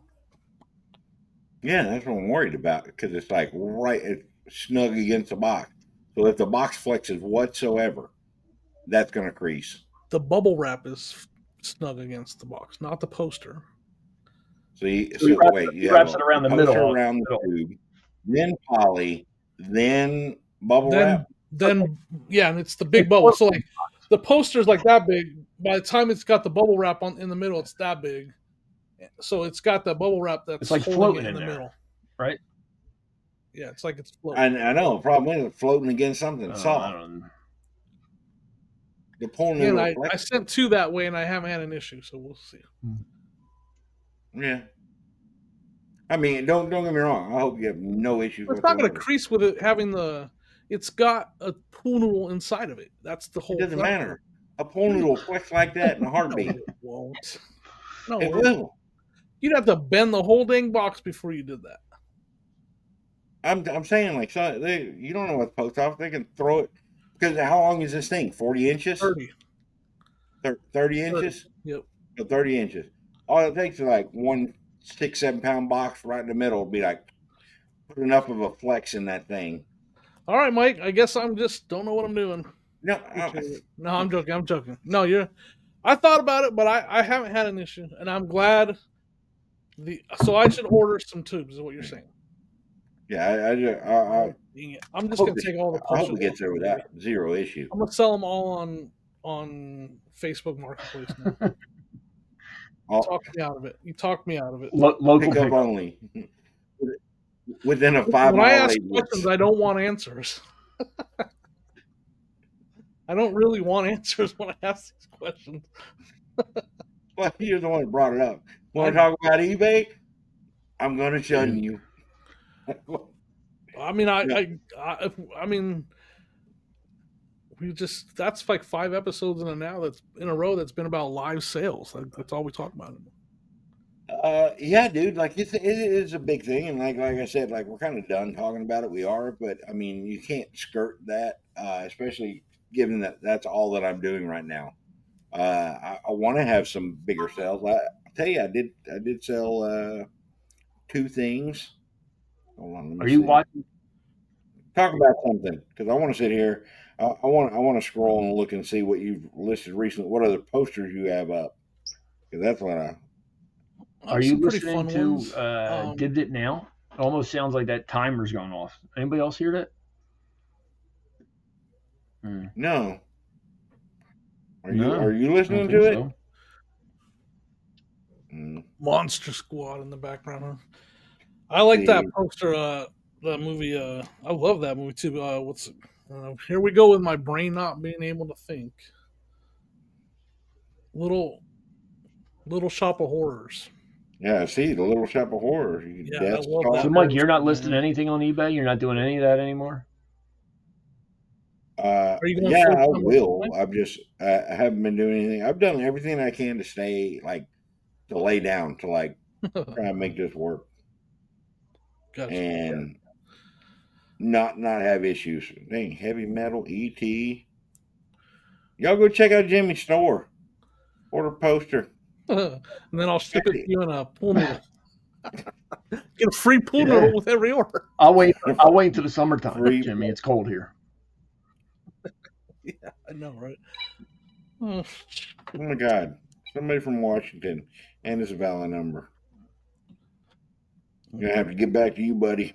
Yeah, that's what I'm worried about because it's like it's snug against the box. So if the box flexes whatsoever, that's going to crease. The bubble wrap is snug against the box, not the poster. You wraps it around the middle, around the tube, then poly, then bubble wrap. Then and it's the big bubble. So like the poster's like that big. By the time it's got the bubble wrap in the middle, it's that big. So it's got the bubble wrap that's it's like floating in the middle, right? Yeah, it's like it's floating. I know. The problem is it's floating against something soft. The pool noodle. I sent 2 that way, and I haven't had an issue, so we'll see. Yeah. I mean, don't get me wrong. I hope you have no issues. It's not going to crease with it having it's got a pool noodle inside of it. That's the whole. It doesn't matter. A pool noodle flex like that in a heartbeat. No, it won't. No, it will. You'd have to bend the whole dang box before you did that. I'm saying like so you don't know what the post office they can throw it because how long is this thing? 40 inches, 30. 30 30. inches, Yep. so 30 inches. All it takes is like one 6 7 pound box right in the middle. Would be like put enough of a flex in that thing. All right, Mike. I guess I'm just don't know what I'm doing. No, Appreciate it. No, I'm joking. I'm joking. No, you're. I thought about it, but I haven't had an issue, and I'm glad. So I should order some tubes, is what you're saying. yeah, Oh, dang it. I'm just hope gonna take all the I hope posters it off gets there eBay. without zero issue. I'm gonna sell them all on Facebook Marketplace now. All, Talk me out of it. You talked me out of it. Local pickup pickup. only within a five When I mile ask radius. questions, I don't want answers. I don't really want answers when I ask these questions. Well, you're the one that brought it up. I Want to know. talk about eBay? I'm going to Yeah. shun you. I mean, Yeah. I mean, that's like 5 episodes that's in a row that's been about live sales. That's all we talk about. Yeah, dude. Like it is a big thing, and like I said, like we're kind of done talking about it. We are, but I mean, you can't skirt that, especially given that that's all that I'm doing right now. I want to have some bigger sales. I tell you, I did sell 2 things. Hold on, let me Are you see. watching? Talk about something because I want to sit here. I want to scroll and look and see what you've listed recently. What other posters you have up? Because that's what I. Are Some you pretty listening fun to ones. Did It Now? It almost sounds like that timer's going off. Anybody else hear that? Hmm. No. Are you No, I don't listening think to it? so. Mm, Monster Squad in the background. Huh? I like that see, poster. That movie. I love that movie too. What's here we go with my brain not being able to think. Little Little Shop of Horrors. yeah, see the Little Shop of Horrors. Yeah, I Death love So, that Stalker. Mike, you're poster, not listing man. anything on eBay. You're not doing any of that anymore. Are you going Yeah, full I time with it, will. Mike? I've just I haven't been doing anything. I've done everything I can to stay like to lay down to like try and make this work Gotcha. and not have issues. Dang, heavy metal ET. Y'all go check out Jimmy's store. Order poster. And then I'll ship it to Actually, you in a pool noodle. Get a free pool yeah, noodle with every order. I'll wait. I'll wait until the summertime, free. Jimmy. It's cold here. Yeah, I know, right? Oh, Oh my God, somebody from Washington, and it's a valid number. Gonna have to get back to you, buddy.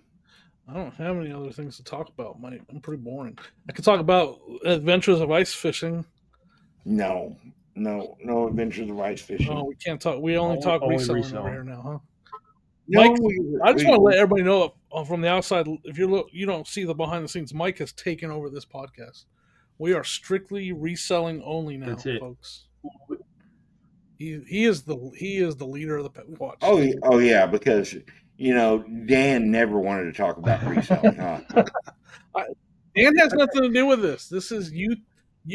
I don't have any other things to talk about, Mike. I'm pretty boring. I could talk about adventures of ice fishing. No, no adventures of ice fishing. Oh, we can't talk. We only talk Only reselling over reselling. here now, huh? No, Mike, I just want to we let everybody know from the outside. If you don't see the behind the scenes, Mike has taken over this podcast. We are strictly reselling only now, That's it. folks. He is the leader of the watch. oh yeah, because Dan never wanted to talk about reselling, huh? Dan has nothing to do with this. This is you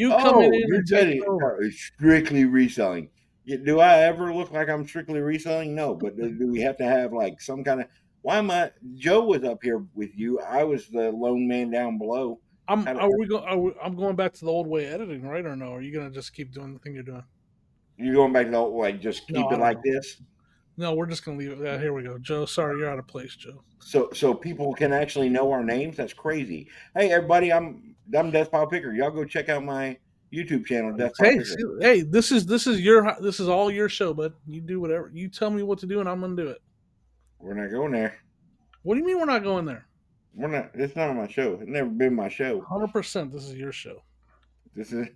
coming Oh, in you and said taking over. it's strictly reselling. Do I ever look like I'm strictly reselling? No, but do we have to have like some kind of? Why am I? Joe was up here with you. I was the lone man down below. How do, I'm going back to the old way of editing, right? Or no? Are you gonna just keep doing the thing you're doing? you going back to the like just No, keep I it don't like know. this No, we're just gonna leave it. Here we go, Joe. Sorry, you're out of place, Joe. so people can actually know our names? That's crazy. Hey everybody, I'm Death Pile Picker. Y'all go check out my YouTube channel, Death Pile Hey, Picker. hey, this is this is all your show, bud. You do whatever you tell me what to do, and I'm gonna do it. We're not going there. What do you mean we're not going there? We're not. It's not my show. It's never been my show. 100%. This is your show. This is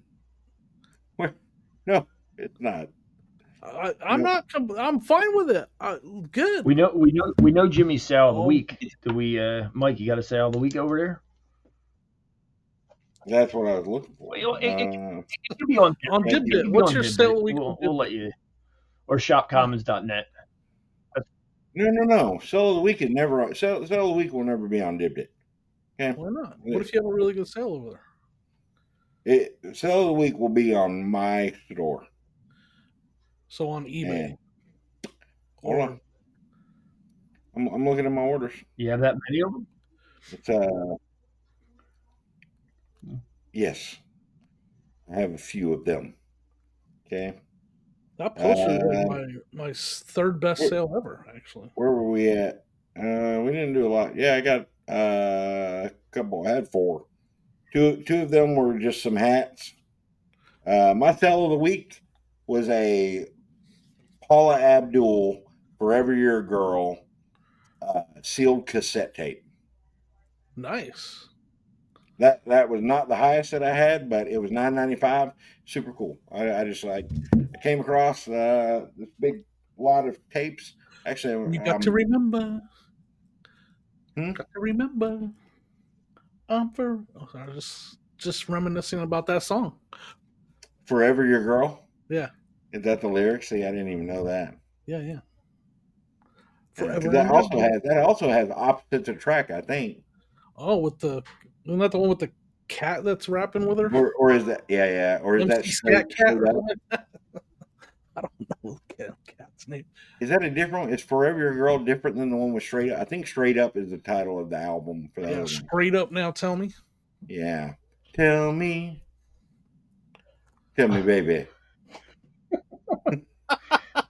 no, it's not. I'm No, not. I'm fine with it. Good. We know Jimmy's sale of the Oh, week. Do we, Mike? You got a sale of the week over there? that's what I was looking for. Well, it could be on. on Thank Dibdit. It you. could be What's on your Dibdit. sale of the week on We'll Dibdit? let you. Or shopcommons.net. No. Sell of the week is never. Sell of the week will never be on Dibdit. Okay. Why not? What if you have a really good sale over there? Sell of the week will be on my store. So on eBay. And hold on. I'm looking at my orders. You have that many of them? It's yes, I have a few of them. Okay. That poster is like Uh, my third best where, sale ever, actually. where were we at? We didn't do a lot. Yeah, I got a couple. I had four. Two of them were just some hats. My sale of the week was a Paula Abdul "Forever Your Girl" sealed cassette tape. Nice. That was not the highest that I had, but it was $9.95. Super cool. I just like I came across this big lot of tapes. Actually, You got to remember. hmm? Got to remember. Oh, sorry, just reminiscing about that song. "Forever Your Girl." Yeah, Is that the lyrics? See, I didn't even know that. yeah. Because Forever and ever. that also has opposites attract, I think. Oh, isn't that the one with the cat that's rapping with her? Or is that or is that MC Scat Cat straight or up? something? I don't know the cat's name. Is that a different? Is "Forever Your Girl" different than the one with "Straight Up"? I think "Straight Up" is the title of the album for the Yeah, other one. straight up now. Tell me. Yeah. Tell me, tell me, baby.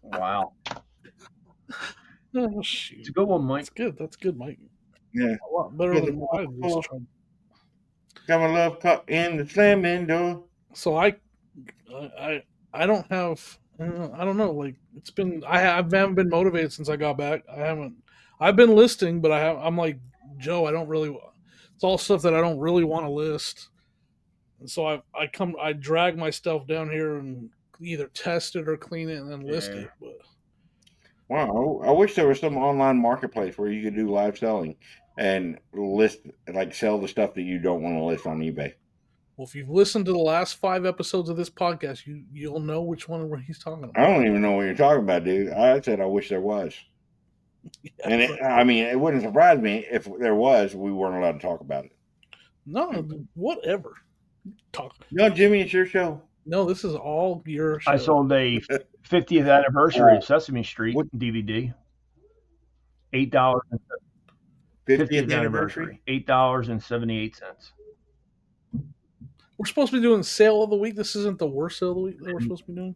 Wow. Oh It's shoot, a good one, Mike. that's good. That's good, Mike. Yeah. A lot better Got the than what I just four, tried. got my love caught in the slamming door. So I don't have. I don't know. Like it's been. I haven't been motivated since I got back. I haven't. I've been listing, but I'm like Joe. I don't really. It's all stuff that I don't really want to list. And so I drag my stuff down here and either test it or clean it and then list Yeah. it. But Wow. I wish there was some online marketplace where you could do live selling and list, like, sell the stuff that you don't want to list on eBay. well, if you've listened to the last 5 episodes of this podcast, you'll know which one where he's talking I about. don't even know what you're talking about, dude. I said I wish there was. Yeah, And right. I mean, it wouldn't surprise me if there was, we weren't allowed to talk about it. No, whatever. Talk. No, Jimmy, it's your show. No, this is all your I show. sold a 50th anniversary of Uh, Sesame Street what DVD. $8. 50th 50th anniversary? anniversary. $8.78. We're supposed to be doing sale of the week. This isn't the worst sale of the week that we're And, supposed to be doing.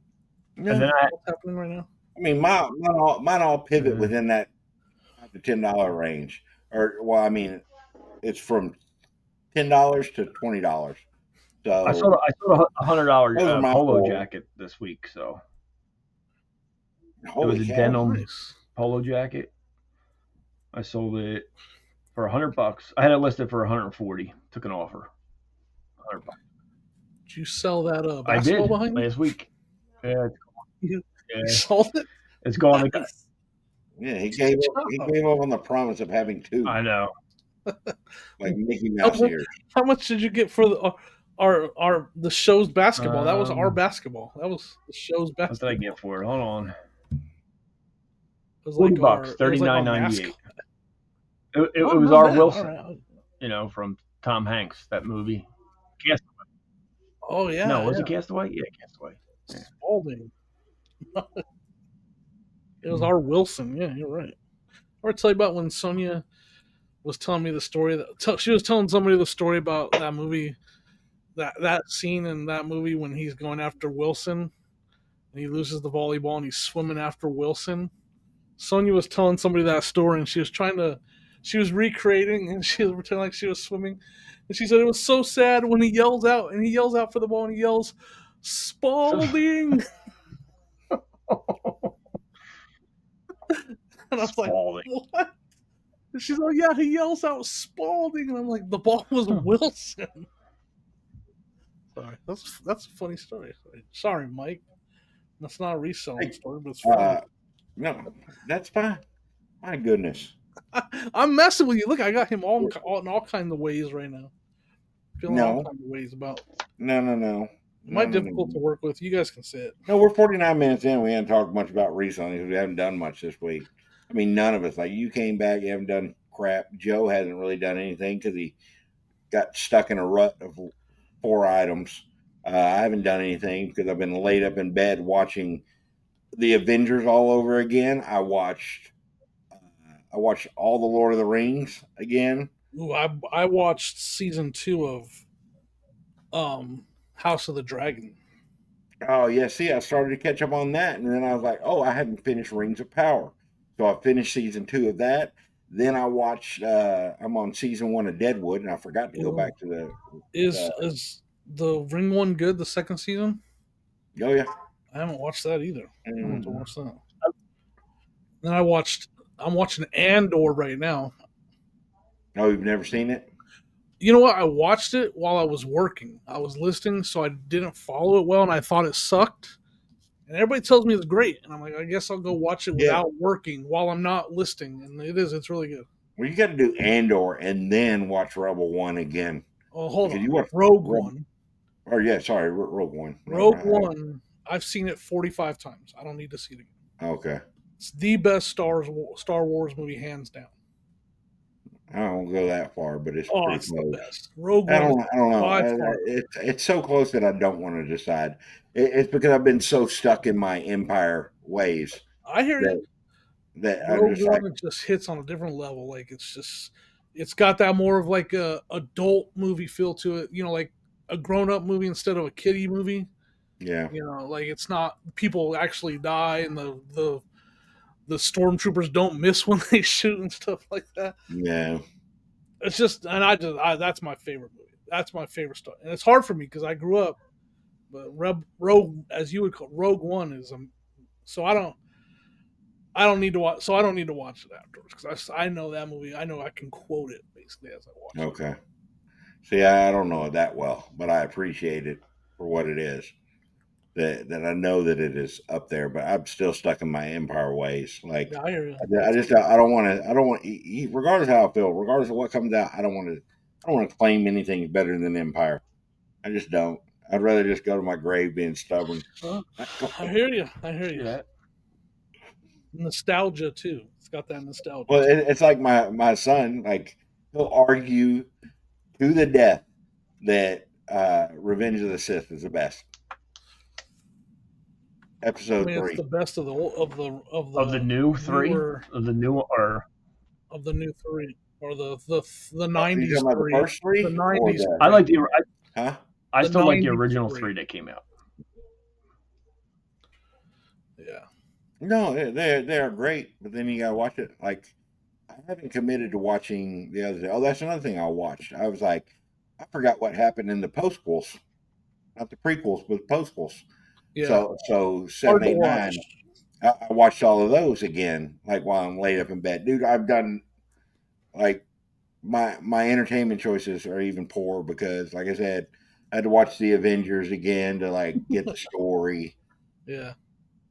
and No. then I What's happening right now? I mean, mine all pivot uh, within that $5 to $10 range. Or, well, I mean, it's from $10 to $20. So I sold a $100 those are my polo four. jacket this week. So it was Holy a cow! denim Nice. polo jacket. I sold it for $100. I had it listed for 140. Took an offer. $100. Did you sell that I basketball did behind you? last week. Yeah, You, you yeah. sold it? It's gone. Nice. Yeah, Good he job. gave up on the promise of having two, I know. like Mickey How Mouse much, ears. how much did you get for our the show's basketball? That was our Um, basketball. That was the show's what did I basketball. get for it? Hold on. It was like $40. it was like our 39.98. mascot. It Oh, was not our bad. All Wilson. right. From Tom Hanks, that movie. Cast- Oh no, yeah, was yeah. it Castaway? Yeah, Castaway. Yeah. Spalding. It was our Wilson. Yeah, you're right. Or tell you about when Sonia was telling me the story she was telling somebody the story about that movie, that scene in that movie when he's going after Wilson and he loses the volleyball and he's swimming after Wilson. Sonia was telling somebody that story and she was recreating and she was pretending like she was swimming. And she said it was so sad when he yells out for the ball and he yells, Spalding. And I was like, Spalding. what? And she's like, yeah, he yells out Spalding. And I'm like, the ball was Wilson. Sorry. That's a funny story. Sorry, Mike. That's not a reselling Hey, story, but it's funny. no, that's fine. My goodness. I'm messing with you. Look, I got him in all kinds of ways right now. Feeling all No, kinds of ways about. no, Am I difficult to work with? You guys can say it. No, we're 49 minutes in. We haven't talked much about reselling because we haven't done much this week. I mean, none of us. Like, you came back, you haven't done crap. Joe hasn't really done anything because he got stuck in a rut of 4 items. I haven't done anything because I've been laid up in bed watching the Avengers all over again. I watched all the Lord of the Rings again. Ooh, I watched season 2 of House of the Dragon. Oh yeah, see, I started to catch up on that, and then I was like, oh, I haven't finished Rings of Power, so I finished season 2 of that. Then I watched. I'm on season 1 of Deadwood, and I forgot to go Ooh. back to the. Is the Ring one good? The second season? Oh yeah. I haven't watched that either. I want to Mm. watch that. Then I'm watching Andor right now. Oh, you've never seen it? You know what? I watched it while I was working. I was listening, so I didn't follow it well, and I thought it sucked. And everybody tells me it's great, and I'm like, I guess I'll go watch it Yeah. without working while I'm not listening. And it is. It's really good. Well, you got to do Andor and then watch Rebel One again Oh, hold because on. you watch Rogue Rebel. One. Or yeah, sorry, Rogue One. No, Rogue One. I've seen it 45 times. I don't need to see it again. okay. It's the best Star Wars movie, hands down. I don't go that far, but it's Oh, pretty it's the close. best. Rogue One is I don't know. by far. It's so close that I don't want to decide. It's because I've been so stuck in my Empire ways I hear you. that I'm Rogue just like, One, it just hits on a different level. Like it's got that more of like a adult movie feel to it. You know, like a grown up movie instead of a kiddie movie. yeah, You know, like it's not people actually die and the stormtroopers don't miss when they shoot and stuff like that. yeah, It's just, and that's my favorite movie. That's my favorite stuff, and it's hard for me because I grew up. But Rogue, as you would call Rogue One, is so I don't need to watch. So I don't need to watch it afterwards because I know that movie. I know I can quote it basically as I watch it. okay. See, I don't know it that well, but I appreciate it for what it is. That I know that it is up there, but I'm still stuck in my Empire ways. Like Yeah, I hear you. I just I don't want to. I don't want regardless of how I feel, regardless of what comes out. I don't want to. I don't want to claim anything better than Empire. I just don't. I'd rather just go to my grave being stubborn. I hear you. I hear you. Yeah. Nostalgia too. It's got that nostalgia Well, too. it's like my son. Like he'll argue to the death that Revenge of the Sith is the best. I Episode mean, it's the 3. best of Of the new three, newer of the new or of the new three or the Are you '90s talking about the three. first The three or '90s the I three. like the huh? I The still like the '90s original three. three that came out. Yeah. No, they're great, but then you gotta watch it. Like I haven't committed to watching the other day. Oh, that's another thing I watched. I was like, I forgot what happened in the postquels, not the prequels, but postquels. Yeah. So Hard seven, to eight, watch. nine. I watched all of those again, like while I'm laid up in bed. Dude, I've done like my entertainment choices are even poor because, like I said, I had to watch the Avengers again to like get the story. Yeah.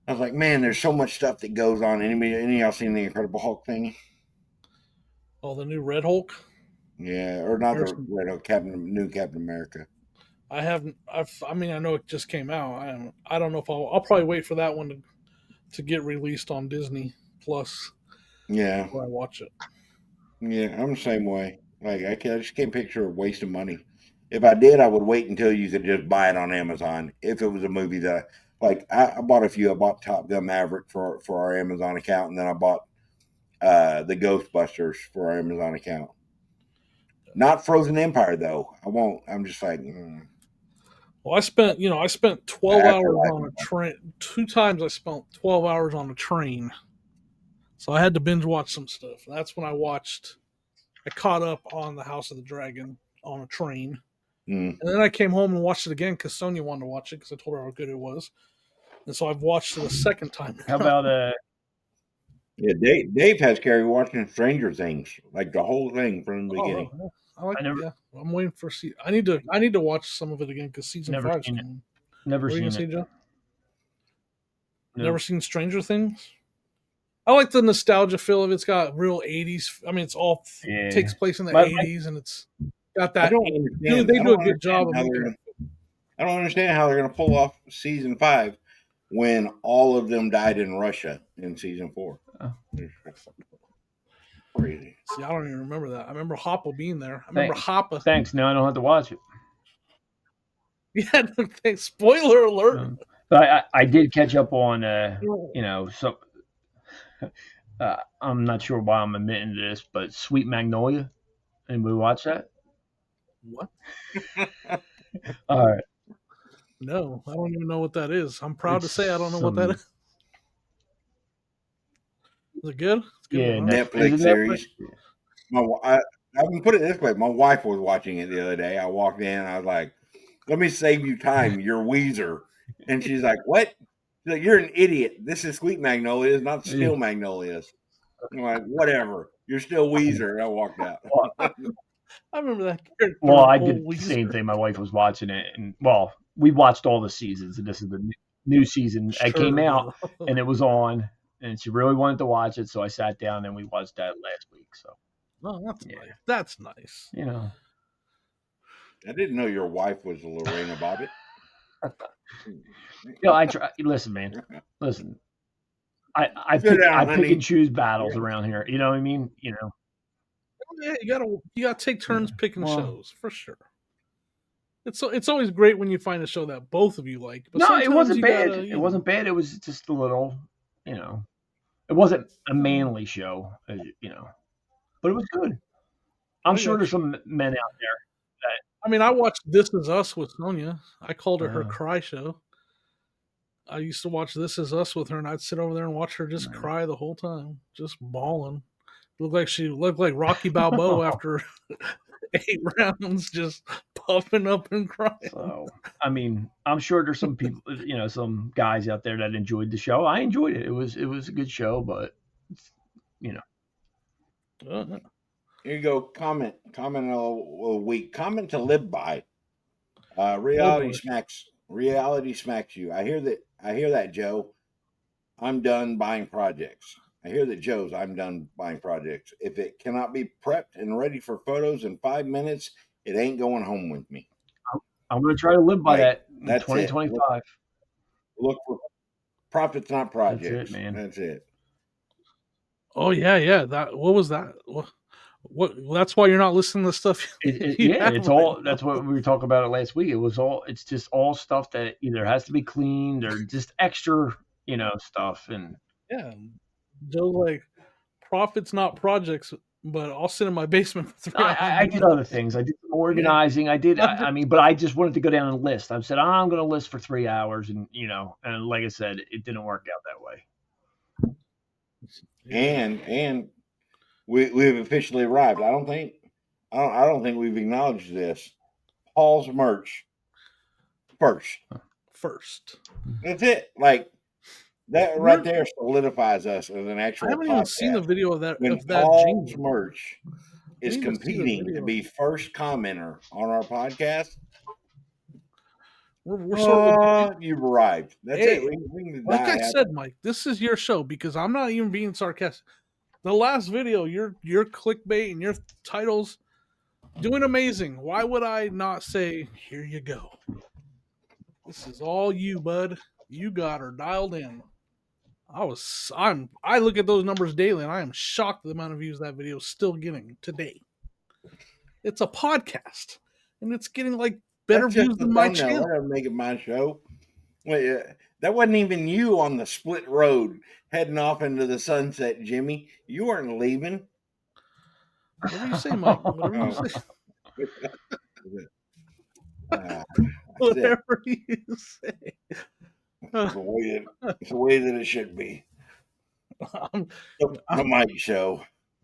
I was like, man, there's so much stuff that goes on. Any of y'all seen the Incredible Hulk thing? Oh, the new Red Hulk. Yeah, or not the There's- new Captain America. I haven't. I mean, I know it just came out. I don't know if I'll probably wait for that one to get released on Disney Plus Yeah, before I watch it. yeah, I'm the same way. Like I just can't picture wasting money. If I did, I would wait until you could just buy it on Amazon. If it was a movie that, I bought a few. I bought Top Gun Maverick for our Amazon account, and then I bought the Ghostbusters for our Amazon account. Not Frozen Empire though. I won't. I'm just like Well, I spent 12 hours Afterlife. on a train. Two times I spent 12 hours on a train. So I had to binge watch some stuff. That's when I caught up on the House of the Dragon on a train. Mm. And then I came home and watched it again because Sonia wanted to watch it because I told her how good it was. And so I've watched it a second time. How about Yeah, Dave has Carrie watching Stranger Things, like the whole thing from the Oh, beginning. yeah. I like I never yeah. I'm waiting for I need to watch some of it again because season never 5's seen it. coming. Never What are you seen gonna say, it. Joe? No. Never seen Stranger Things? I like the nostalgia feel of it. It's got real 80s. I mean, it's all Yeah. takes place in the My- 80s, and it's got I that. don't understand. They I do a don't good job understand of how making they're. it. I don't understand how they're going to pull off season 5 when all of them died in Russia in season 4. Oh. Crazy. See, I don't even remember that. I remember Hoppa being there. I remember Hoppa. Thanks. Now I don't have to watch it. Yeah, thanks. Spoiler alert. But I did catch up on so I'm not sure why I'm admitting to this, but Sweet Magnolia. Anybody watch that? What? All right. No, I don't even know what that is. I'm proud to say I don't know what that some is. Is it good? It's good. yeah Huh? Is Netflix it Netflix? series. I can put it this way. My wife was watching it the other day. I walked in. I was like, "Let me save you time. You're Weezer," and she's like, "What?" She's like, "You're an idiot. This is Sweet Magnolias, not Yeah. Steel Magnolias." I'm like, "Whatever. You're still Weezer." And I walked out. Well, I remember that character. well, I old did the Weezer. same thing. My wife was watching it, and well, we watched all the seasons, and this is the new season. It came out, and it was on, and she really wanted to watch it, so I sat down and we watched that last week. So Oh, that's yeah, nice. That's nice. you know, I didn't know your wife was Lorena Bobbitt. I try. Listen, man, listen. I Sit down, pick honey. and choose battles around here. You know what I mean? You know. Yeah, you gotta take turns picking Well, shows for sure. It's always great when you find a show that both of you like, but no, it sometimes wasn't you bad. gotta, It wasn't bad. It was just a little, you know, it wasn't a manly show, you know, but it was good. I'm I sure got there's you. some men out I mean, I watched This Is Us with Sonia. I called her there. cry show. I used to watch This Is Us with her, and I'd sit over there and watch her just cry the whole time, just bawling. She looked like Rocky Balboa after 8 rounds, just puffing up and crying. So, I mean, I'm sure there's some people, you know, some guys out there that enjoyed the show. I enjoyed it. It was a good show, but you know, Here you go. Comment a week. Comment to live by. Reality smacks you. I hear that, Joe. I'm done buying projects. I hear that, Joe's. I'm done buying projects. If it cannot be prepped and ready for photos in 5 minutes, it ain't going home with me. I'm going to try to live by Like, that in that's it. 2025. Look for profits, not That's projects. it, man. That's it. Oh yeah. What was that? What? That's why you're not listening to stuff. Yeah, it's all. That's what we were talking about it last week. It was all. It's just all stuff that either has to be cleaned or just extra, you know, stuff. And Yeah, Joe's like profits, not projects. But I'll sit in my basement for 3 hours. I did other things. I did some organizing. I did. I mean, but I just wanted to go down and list. I said I'm going to list for 3 hours, and you know, and like I said, it didn't work out that way. And we've officially arrived. I don't think we've acknowledged this. Paul's merch first. That's it. Like that right there solidifies us as an actual. I haven't podcast. even seen the video of that. When Of that Paul's jingle. merch is competing to be first commenter on our podcast, we're sort of you've arrived. That's it. We can like I die said, Mike, this is your show because I'm not even being sarcastic. The last video, your clickbait and your titles doing amazing. Why would I not say, here you go? This is all you, bud. You got her dialed in. I look at those numbers daily and I am shocked at the amount of views that video is still getting today. It's a podcast and it's getting like better views than my channel. Whatever, make it my show. Wait, that wasn't even you on the split road heading off into the sunset, Jimmy. You weren't leaving. Whatever you say, Mike. Whatever you say. Whatever you say. It's the way that it should be. The Mike Show.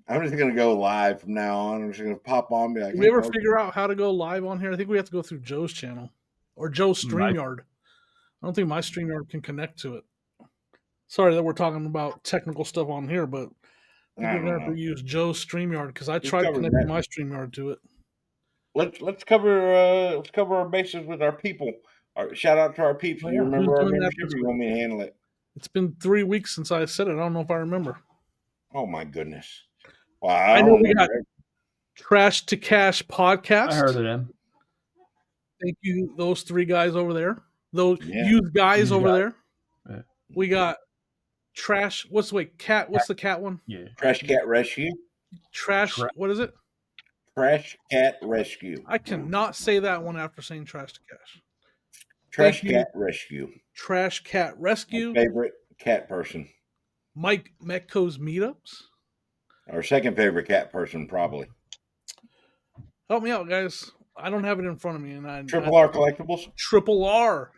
I'm just gonna go live from now on. I'm just gonna pop on. And be like, Did we ever figure out how to go live on here? I think we have to go through Joe's channel or Joe's StreamYard. I don't think my StreamYard can connect to it. Sorry that we're talking about technical stuff on here, but I think we're gonna have to use Joe's StreamYard because I tried connecting my StreamYard to it. Let's cover our bases with our people. Shout out to our peeps. Do you remember our membership? Or you want me to handle it? It's been 3 weeks since I said it. I don't know if I remember. Oh my goodness! Wow, I know we got Trash to Cash podcast. I heard of them. Thank you, those 3 guys over there. Those youth guys over there. Yeah. We got Trash. What's the cat one? Yeah. Trash Cat Rescue. What is it? Trash Cat Rescue. I cannot say that one after saying Trash to Cash. Trash Cat Rescue. Trash Cat Rescue. My favorite cat person. Mike Metco's Meetups. Our second favorite cat person, probably. Help me out, guys. I don't have it in front of me, and Triple R Collectibles. Triple R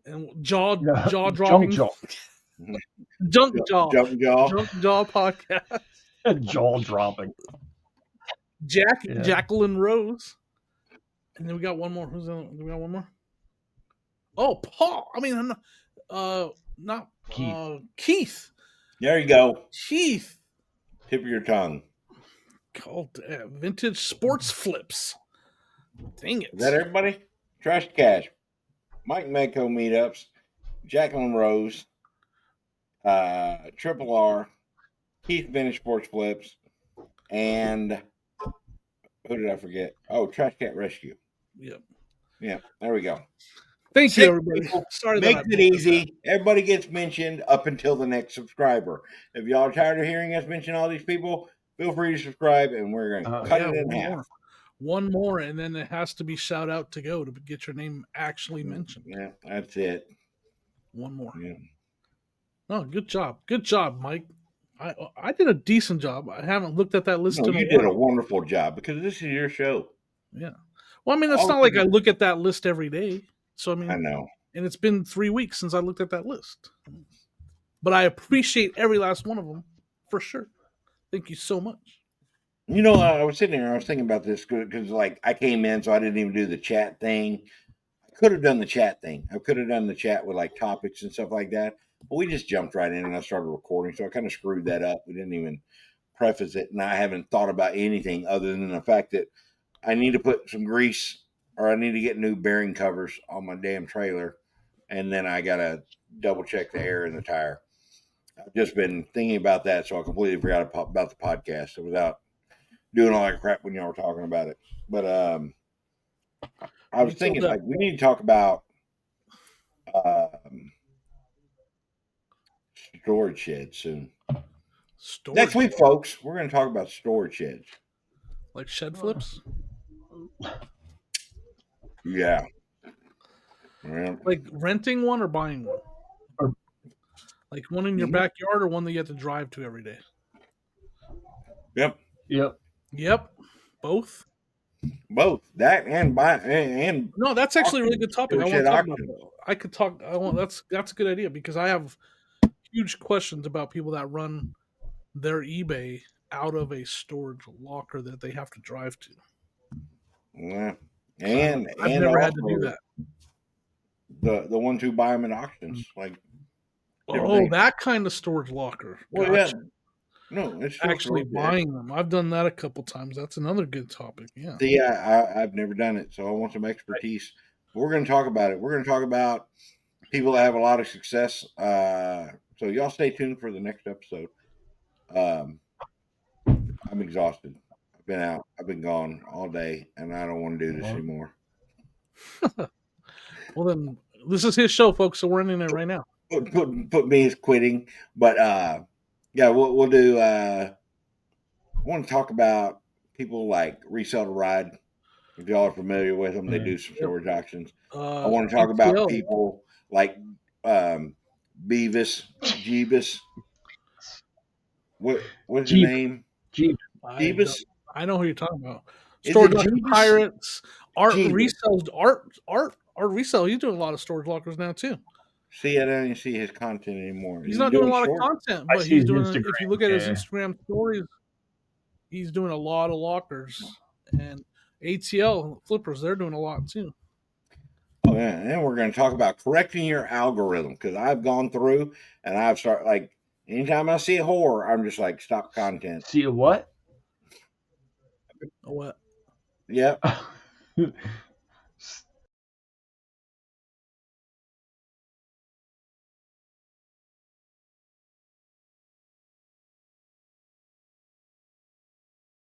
and jaw Junk dropping jaw. junk jaw Jaw. podcast. Jaw dropping. Yeah. Jacqueline Rose, and then we got one more. Who's on? We got one more. Oh, Paul. I mean, not Keith. There you go. Keith. Tip of your tongue. Called Vintage Sports Flips. Dang it. Is that everybody? Trash Cash. Mike Medco meetups. Jacqueline Rose. Triple R. Keith Vintage Sports Flips. And who did I forget? Oh, Trash Cat Rescue. Yep. Yeah, there we go. Thank you, everybody. Sorry Makes it easy. Everybody gets mentioned up until the next subscriber. If y'all are tired of hearing us mention all these people, feel free to subscribe, and we're going to cut it in half. One more, and then it has to be shout out to go to get your name actually mentioned. Yeah, that's it. One more. Yeah. Oh, good job. Good job, Mike. I did a decent job. I haven't looked at that list. No, you did a wonderful job because this is your show. Yeah. Well, I mean, it's not like I look at that list every day. So, I mean, I know. And it's been 3 weeks since I looked at that list. But I appreciate every last one of them for sure. Thank you so much. You know, I was sitting there, I was thinking about this because, like, I came in, so I didn't even do the chat thing. I could have done the chat thing. I could have done the chat with, like, topics and stuff like that. But we just jumped right in and I started recording, so I kind of screwed that up. We didn't even preface it, and I haven't thought about anything other than the fact that I need to put some grease or I need to get new bearing covers on my damn trailer, and then I got to double check the air in the tire. I've just been thinking about that, so I completely forgot about the podcast without doing all that crap when y'all were talking about it. But I was thinking, like, we need to talk about storage sheds soon. Next week, folks, we're going to talk about storage sheds. Like shed flips? Yeah. Like renting one or buying one? Or like one in your backyard or one that you have to drive to every day? Yep. Both? Both. That and buy and no, that's actually a really good topic. I want to talk about that. I could talk. That's a good idea because I have huge questions about people that run their eBay out of a storage locker that they have to drive to. Yeah, I've never had to do that. The ones who buy them at auctions, like that kind of storage locker. Well, gotcha. Yeah. No, it's actually buying them. I've done that a couple times. That's another good topic. Yeah. See, I've never done it, so I want some expertise. Right. We're going to talk about it. We're going to talk about people that have a lot of success. So y'all stay tuned for the next episode. I'm exhausted. I've been out. I've been gone all day, and I don't want to do this anymore. Well, then this is his show, folks. So we're ending it right now. Put me as quitting, but yeah, we'll do. I want to talk about people like Resell to Ride. If y'all are familiar with them, they do some storage auctions. I want to talk about people like Beavis, Jeebus. What's his name? Jeebus. I know who you're talking about. Storage locker pirates. Art Resell. He's doing a lot of storage lockers now too. See, I don't even see his content anymore. He's not doing a lot of content, but he's doing. If you look at his Instagram stories, he's doing a lot of lockers, and ATL flippers. They're doing a lot too. Oh yeah, and we're going to talk about correcting your algorithm because I've gone through and I've started like anytime I see a whore, I'm just like stop content. See a what? A what? Yep.